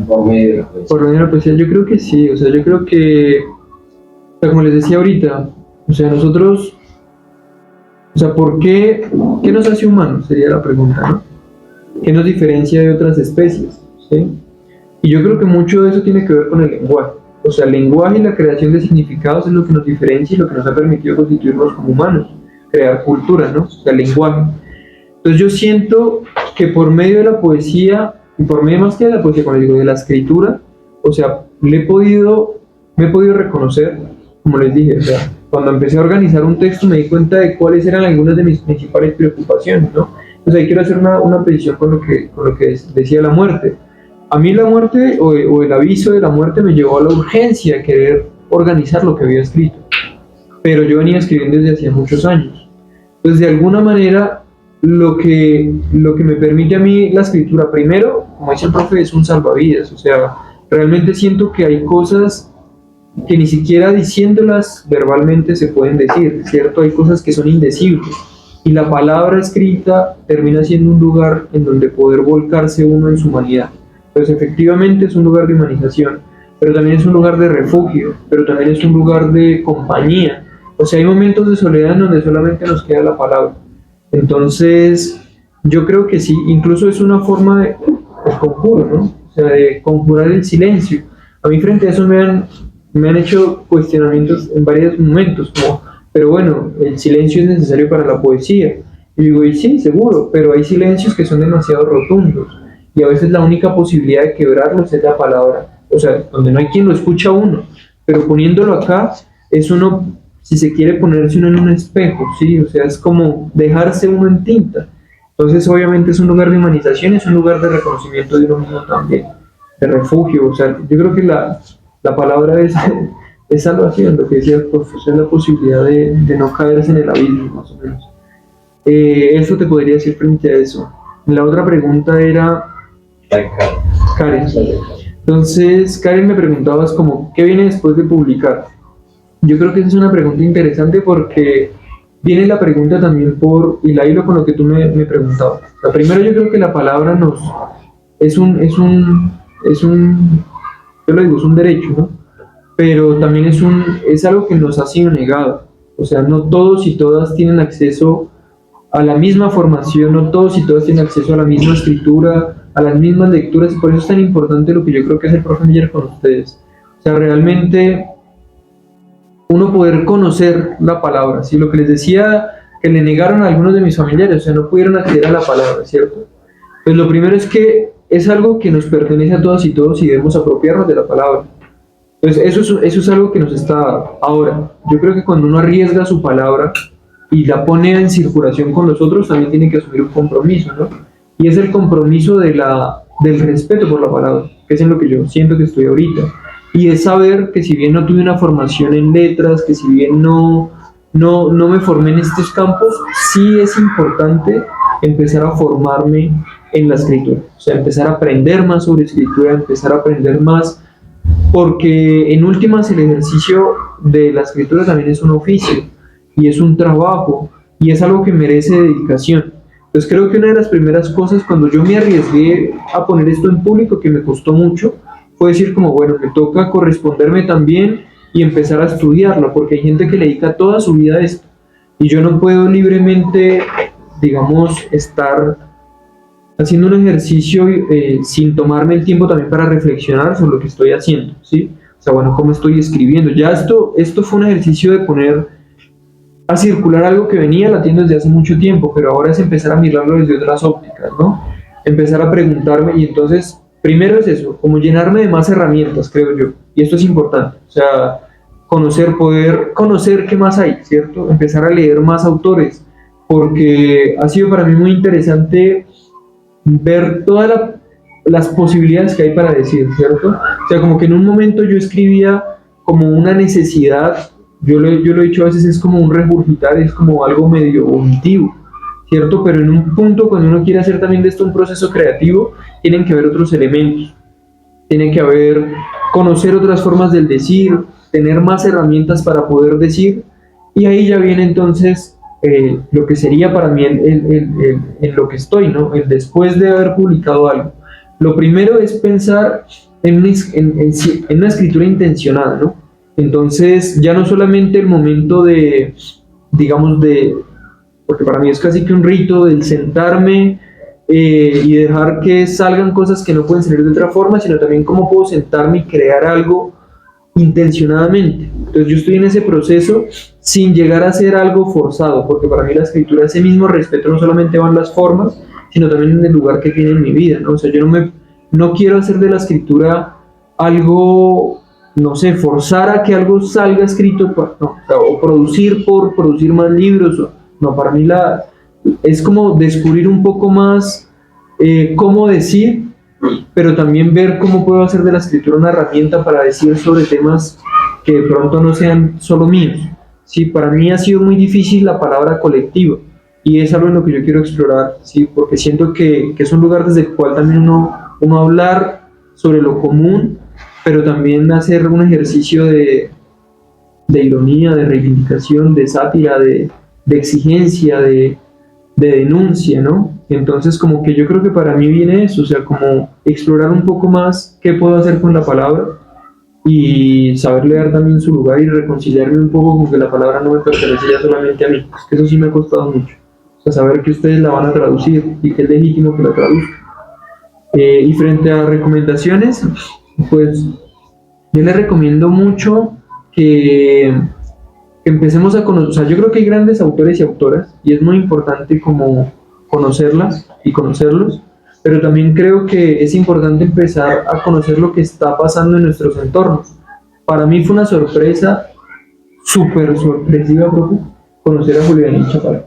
S3: Por medio de la poesía, yo creo que sí, o sea, yo creo que, o sea, como les decía ahorita, o sea, nosotros, o sea, ¿qué nos hace humanos? Sería la pregunta, ¿no? ¿Qué nos diferencia de otras especies? ¿Sí? Y yo creo que mucho de eso tiene que ver con el lenguaje. O sea, el lenguaje y la creación de significados es lo que nos diferencia y lo que nos ha permitido constituirnos como humanos, crear cultura, ¿no? O sea, el lenguaje. Entonces yo siento que por medio de la poesía, y por medio más que de la poesía, como les digo, de la escritura, o sea, me he podido reconocer, como les dije, o sea, cuando empecé a organizar un texto me di cuenta de cuáles eran algunas de mis principales preocupaciones, ¿no? Entonces ahí quiero hacer una precisión con lo que decía la muerte. A mí la muerte o el aviso de la muerte me llevó a la urgencia de querer organizar lo que había escrito, pero yo venía escribiendo desde hacía muchos años. Entonces de alguna manera lo que me permite a mí la escritura, primero, como dice el profe, es un salvavidas, o sea, realmente siento que hay cosas que ni siquiera diciéndolas verbalmente se pueden decir, ¿cierto? Hay cosas que son indecibles y la palabra escrita termina siendo un lugar en donde poder volcarse uno en su humanidad. Pues efectivamente es un lugar de humanización, pero también es un lugar de refugio, pero también es un lugar de compañía. O sea, hay momentos de soledad en donde solamente nos queda la palabra. Entonces, yo creo que sí, incluso es una forma de conjuro, ¿no? O sea, de conjurar el silencio. A mí frente a eso me han hecho cuestionamientos en varios momentos, como, pero bueno, el silencio es necesario para la poesía. Y digo, y sí, seguro, pero hay silencios que son demasiado rotundos, y a veces la única posibilidad de quebrarlos es la palabra, o sea, donde no hay quien lo escucha a uno, pero poniéndolo acá, es uno, si se quiere ponerse uno en un espejo, ¿sí? O sea, es como dejarse uno en tinta. Entonces, obviamente es un lugar de humanización, es un lugar de reconocimiento de uno mismo también, de refugio. O sea, yo creo que la palabra es salvación, lo que decía el profesor, es la posibilidad de no caerse en el abismo, más o menos. Eso te podría decir frente a eso. La otra pregunta era Karen. Entonces, Karen, me preguntabas como, ¿qué viene después de publicar? Yo creo que esa es una pregunta interesante porque viene la pregunta también y la hilo con lo que tú me preguntabas. La primera, yo creo que la palabra es un yo lo digo, es un derecho, ¿no? Pero también es algo que nos ha sido negado. O sea, no todos y todas tienen acceso a la misma formación, no todos y todas tienen acceso a la misma escritura, a las mismas lecturas, y por eso es tan importante lo que yo creo que es el profe Miller con ustedes. O sea, realmente uno poder conocer la palabra, ¿sí? Lo que les decía que le negaron a algunos de mis familiares, o sea, no pudieron acceder a la palabra, ¿cierto? Pues lo primero es que es algo que nos pertenece a todas y todos y debemos apropiarnos de la palabra. Entonces, eso es algo que nos está ahora. Yo creo que cuando uno arriesga su palabra y la pone en circulación con los otros, también tiene que asumir un compromiso, ¿no? Y es el compromiso del respeto por la palabra, que es en lo que yo siento que estoy ahorita. Y es saber que si bien no tuve una formación en letras, que si bien no me formé en estos campos, sí es importante empezar a formarme en la escritura. O sea, empezar a aprender más sobre escritura, empezar a aprender más, porque en últimas el ejercicio de la escritura también es un oficio y es un trabajo y es algo que merece dedicación. Entonces creo que una de las primeras cosas cuando yo me arriesgué a poner esto en público, que me costó mucho, fue decir como, bueno, me toca corresponderme también y empezar a estudiarlo, porque hay gente que le dedica toda su vida a esto, y yo no puedo libremente, digamos, estar haciendo un ejercicio sin tomarme el tiempo también para reflexionar sobre lo que estoy haciendo, ¿sí? O sea, bueno, cómo estoy escribiendo. Ya esto fue un ejercicio de poner a circular algo que venía latiendo desde hace mucho tiempo, pero ahora es empezar a mirarlo desde otras ópticas, ¿no? Empezar a preguntarme, y entonces, primero es eso, como llenarme de más herramientas, creo yo, y esto es importante, o sea, poder conocer qué más hay, ¿cierto? Empezar a leer más autores, porque ha sido para mí muy interesante ver todas las posibilidades que hay para decir, ¿cierto? O sea, como que en un momento yo escribía como una necesidad, yo lo he dicho a veces, es como un regurgitar, es como algo medio vomitivo, ¿cierto? Pero en un punto, cuando uno quiere hacer también de esto un proceso creativo, tienen que haber otros elementos, tiene que haber, conocer otras formas del decir, tener más herramientas para poder decir, y ahí ya viene entonces lo que sería para mí en lo que estoy, ¿no? El después de haber publicado algo. Lo primero es pensar en una escritura intencionada, ¿no? Entonces, ya no solamente el momento de, digamos, porque para mí es casi que un rito del sentarme y dejar que salgan cosas que no pueden salir de otra forma, sino también cómo puedo sentarme y crear algo intencionadamente. Entonces yo estoy en ese proceso sin llegar a ser algo forzado, porque para mí la escritura, ese mismo respeto, no solamente van las formas, sino también en el lugar que tiene en mi vida, ¿no? O sea, yo no quiero hacer de la escritura algo, no sé, forzar a que algo salga escrito, no, o producir por producir más libros, no, para mí es como descubrir un poco más cómo decir, pero también ver cómo puedo hacer de la escritura una herramienta para decir sobre temas que de pronto no sean solo míos. Sí, para mí ha sido muy difícil la palabra colectiva, y es algo en lo que yo quiero explorar, ¿sí? Porque siento que es un lugar desde el cual también uno hablar sobre lo común, pero también hacer un ejercicio de ironía, de reivindicación, de sátira, de exigencia, de denuncia, ¿no? Entonces como que yo creo que para mí viene eso, o sea, como explorar un poco más qué puedo hacer con la palabra y saberle dar también su lugar y reconciliarme un poco con que la palabra no me pertenece ya solamente a mí, pues que eso sí me ha costado mucho, o sea, saber que ustedes la van a traducir y que es legítimo que la traduzcan. Y frente a recomendaciones, pues yo les recomiendo mucho que empecemos a conocer, o sea, yo creo que hay grandes autores y autoras y es muy importante como conocerlas y conocerlos, pero también creo que es importante empezar a conocer lo que está pasando en nuestros entornos. Para mí fue una sorpresa, súper sorpresiva, profe, conocer a Julio Daniel Chaparro.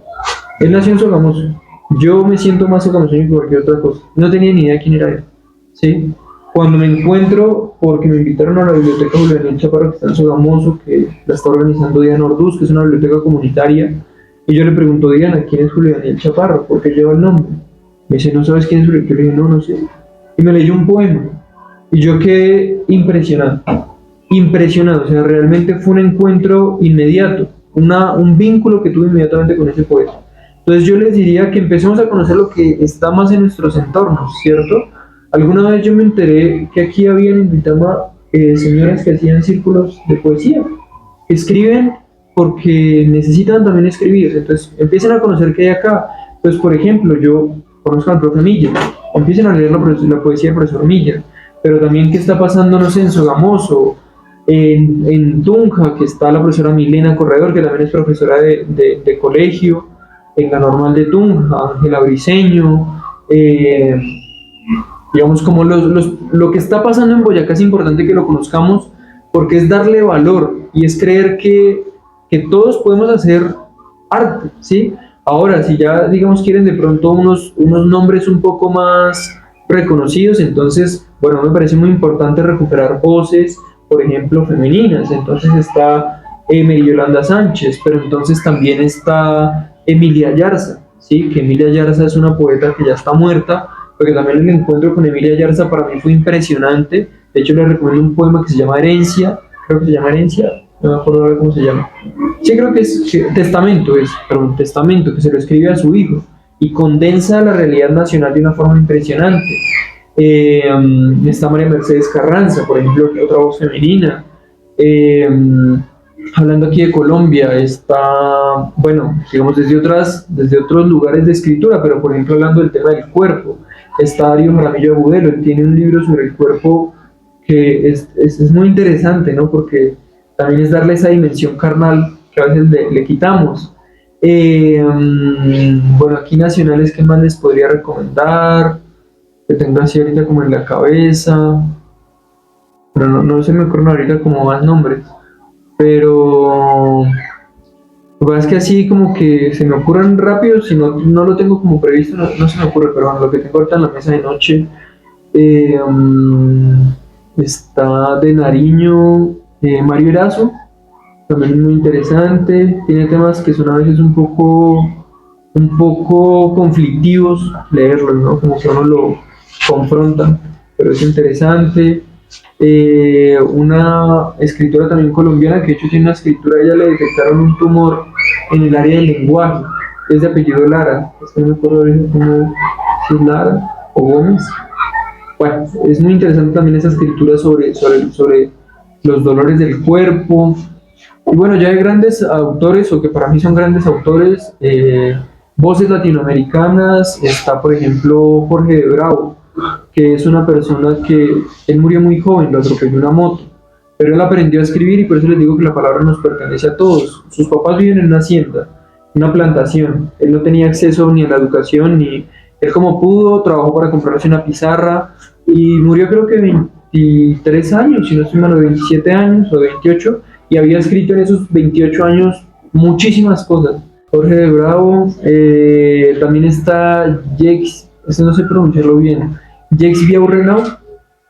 S3: Él nació en Sogamoso. Yo me siento más sogamoseño que cualquier otra cosa. No tenía ni idea quién era él, ¿sí? Cuando me encuentro, porque me invitaron a la biblioteca Julio Daniel Chaparro, que está en Sogamoso, que la está organizando Diana Orduz, que es una biblioteca comunitaria, y yo le pregunto, Diana, ¿quién es Julio Daniel Chaparro? ¿Por qué lleva el nombre? Me dice, ¿no sabes quién es Julio? Yo le dije, no sé. Y me leyó un poema, y yo quedé impresionado, o sea, realmente fue un encuentro inmediato, un vínculo que tuve inmediatamente con ese poeta. Entonces yo les diría que empecemos a conocer lo que está más en nuestros entornos, ¿cierto? Alguna vez yo me enteré que aquí habían en Duitama señoras que hacían círculos de poesía, que escriben porque necesitan también escribir, entonces empiecen a conocer qué hay acá. Entonces, por ejemplo, yo conozco al profe Milla, empiecen a leer la poesía del profesor Milla, pero también qué está pasando, no sé, en Sogamoso, en Tunja, que está la profesora Milena Corredor, que también es profesora de colegio, en la normal de Tunja, Ángela Briceño, digamos, como lo que está pasando en Boyacá es importante que lo conozcamos porque es darle valor y es creer que todos podemos hacer arte, ¿sí? Ahora, si ya, digamos, quieren de pronto unos nombres un poco más reconocidos, entonces, bueno, me parece muy importante recuperar voces, por ejemplo, femeninas. Entonces está Mary Yolanda Sánchez, pero entonces también está Emilia Yarza, ¿sí? Que Emilia Yarza es una poeta que ya está muerta, porque también el encuentro con Emilia Yarza para mí fue impresionante. De hecho, les recomiendo un poema que se llama Herencia, creo que se llama Herencia, no me acuerdo ahora cómo se llama. Sí, creo que es Testamento, Testamento, que se lo escribe a su hijo. y condensa la realidad nacional de una forma impresionante. Está María Mercedes Carranza, por ejemplo, otra voz femenina. Hablando aquí de Colombia, está, bueno, digamos desde otros lugares de escritura, pero por ejemplo hablando del tema del cuerpo, está Darío Jaramillo Agudelo. Él tiene un libro sobre el cuerpo que es muy interesante, ¿no? Porque también es darle esa dimensión carnal que a veces le quitamos. Bueno, aquí nacionales, ¿qué más les podría recomendar? Que tengo así ahorita como en la cabeza, pero no se me ocurren ahorita como más nombres. Pero lo que pasa es que así como que se me ocurren rápido, si no lo tengo como previsto, no se me ocurre, pero bueno, lo que tengo ahorita en la mesa de noche, está de Nariño, Mario Erazo, también es muy interesante, tiene temas que son a veces un poco conflictivos leerlos, ¿no? Como que uno lo confronta, pero es interesante. Una escritora también colombiana que de hecho tiene una escritura, a ella le detectaron un tumor en el área del lenguaje, es de apellido Lara, es que no me acuerdo ahorita cómo, si es Lara o Gómez. Bueno, es muy interesante también esa escritura sobre los dolores del cuerpo. Y bueno, ya hay grandes autores, o que para mí son grandes autores, voces latinoamericanas. Está por ejemplo Jorge de Bravo, que es una persona que él murió muy joven, lo atropelló una moto, pero él aprendió a escribir y por eso les digo que la palabra nos pertenece a todos. Sus papás viven en una hacienda, una plantación, él no tenía acceso ni a la educación, ni él como pudo, trabajó para comprarse una pizarra y murió creo que 23 años, si no estoy mal, 27 años o 28, y había escrito en esos 28 años muchísimas cosas. Jorge de Bravo, también está Jacques, no sé pronunciarlo bien, Jacques Villaurrenau,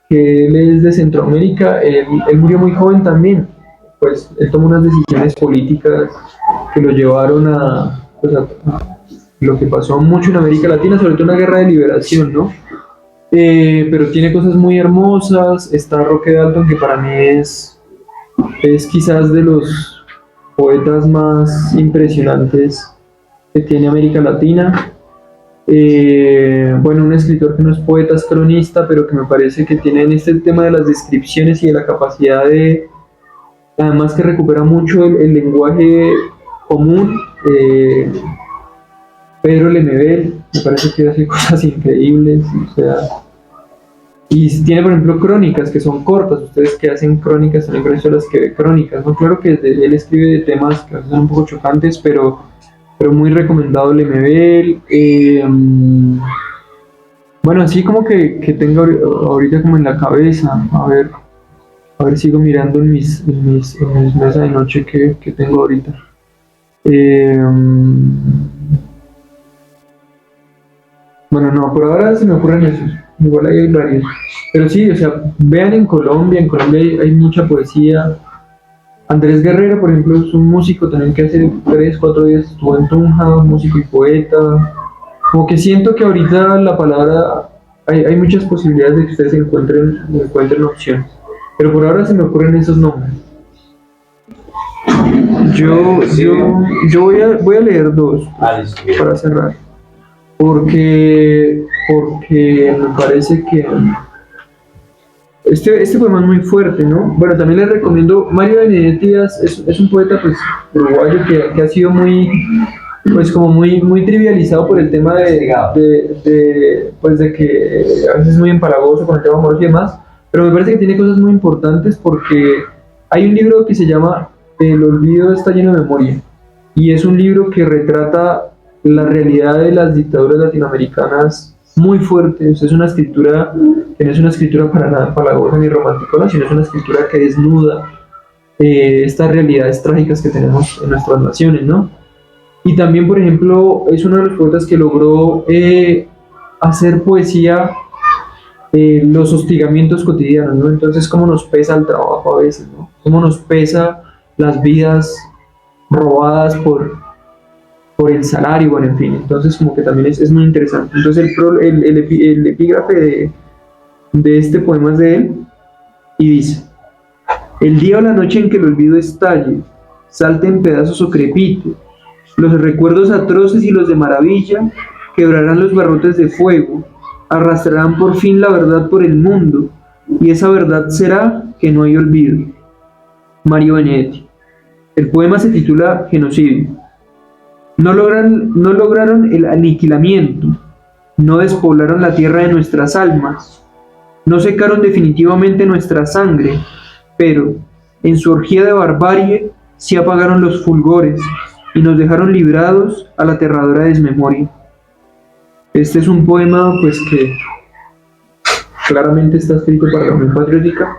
S3: que él es de Centroamérica. Él murió muy joven también, pues él tomó unas decisiones políticas que lo llevaron pues a lo que pasó mucho en América Latina, sobre todo una guerra de liberación, ¿no? Pero tiene cosas muy hermosas. Está Roque Dalton, que para mí es quizás de los poetas más impresionantes que tiene América Latina. Bueno, un escritor que no es poeta, es cronista, pero que me parece que tiene en este tema de las descripciones y de la capacidad de, además que recupera mucho el lenguaje común. Pedro Lemebel, me parece que hace cosas increíbles, o sea, y tiene por ejemplo crónicas que son cortas. Ustedes que hacen crónicas también son las que ve crónicas, ¿no? Claro que él escribe de temas que a veces son un poco chocantes, pero muy recomendado Lemebel. Bueno, así como que tengo ahorita como en la cabeza, a ver, sigo mirando en mis mesas de noche que tengo ahorita. Bueno, no, por ahora se me ocurren esos, igual ahí hay varios. Pero sí, o sea, vean en Colombia hay mucha poesía. Andrés Guerrero, por ejemplo, es un músico también que hace 3, 4 días estuvo en Tunja, músico y poeta. Como que siento que ahorita la palabra, hay muchas posibilidades de que ustedes encuentren opciones. Pero por ahora se me ocurren esos nombres. Yo voy a leer 2 para cerrar. Porque me parece que este poema es muy fuerte, ¿no? Bueno, también les recomiendo, Mario Benedetti Díaz es un poeta pues uruguayo que ha sido muy trivializado por el tema pues de que a veces es muy empalagoso con el tema amoroso y demás, pero me parece que tiene cosas muy importantes porque hay un libro que se llama El olvido está lleno de memoria, y es un libro que retrata la realidad de las dictaduras latinoamericanas muy fuerte. O sea, es una escritura que no es una escritura para nada empalagosa ni romanticona, sino es una escritura que desnuda estas realidades trágicas que tenemos en nuestras naciones, ¿no? Y también, por ejemplo, es uno de los poetas que logró hacer poesía los hostigamientos cotidianos, ¿no? Entonces, cómo nos pesa el trabajo a veces, ¿no? Cómo nos pesa las vidas robadas por el salario, bueno, en fin. Entonces, como que también es muy interesante. Entonces, el epígrafe de este poema es de él, y dice: el día o la noche en que el olvido estalle, salte en pedazos o crepite, los recuerdos atroces y los de maravilla, quebrarán los barrotes de fuego, arrastrarán por fin la verdad por el mundo, y esa verdad será que no hay olvido. Mario Benedetti. El poema se titula Genocidio. No lograron el aniquilamiento, no despoblaron la tierra de nuestras almas, no secaron definitivamente nuestra sangre, pero en su orgía de barbarie sí apagaron los fulgores y nos dejaron librados a la aterradora desmemoria. Este es un poema pues que claramente está escrito para la Unión Patriótica,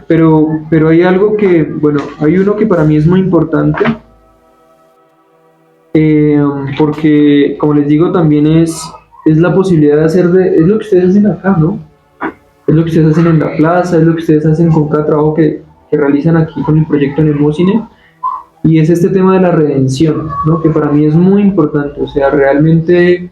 S3: pero hay algo que, bueno, hay uno que para mí es muy importante, porque como les digo también es la posibilidad de hacer, es lo que ustedes hacen acá, ¿no? Es lo que ustedes hacen en la plaza, es lo que ustedes hacen con cada trabajo que realizan aquí con el proyecto Nemocine, y es este tema de la redención, ¿no? Que para mí es muy importante. O sea, realmente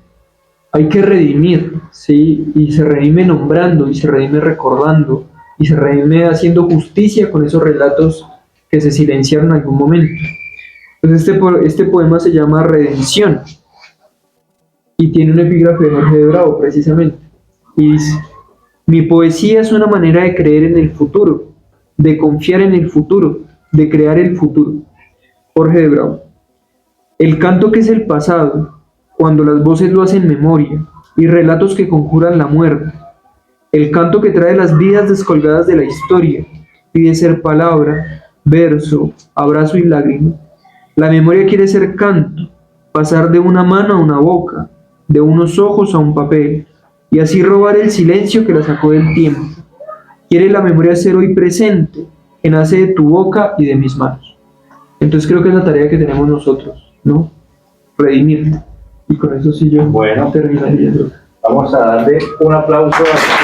S3: hay que redimir, ¿sí? Y se redime nombrando, y se redime recordando, y se redime haciendo justicia con esos relatos que se silenciaron en algún momento. Entonces este poema se llama Redención, y tiene un epígrafe de Jorge de Bravo, precisamente, y dice: mi poesía es una manera de creer en el futuro, de confiar en el futuro, de crear el futuro. Jorge de Bravo. El canto que es el pasado, cuando las voces lo hacen memoria, y relatos que conjuran la muerte. El canto que trae las vidas descolgadas de la historia, pide ser palabra, verso, abrazo y lágrima. La memoria quiere ser canto, pasar de una mano a una boca, de unos ojos a un papel, y así robar el silencio que la sacó del tiempo. Quiere la memoria ser hoy presente, que nace de tu boca y de mis manos. Entonces creo que es la tarea que tenemos nosotros, ¿no? Redimirte. Y con eso sí yo
S2: Bueno,
S3: terminaría.
S2: vamos a darle un aplauso a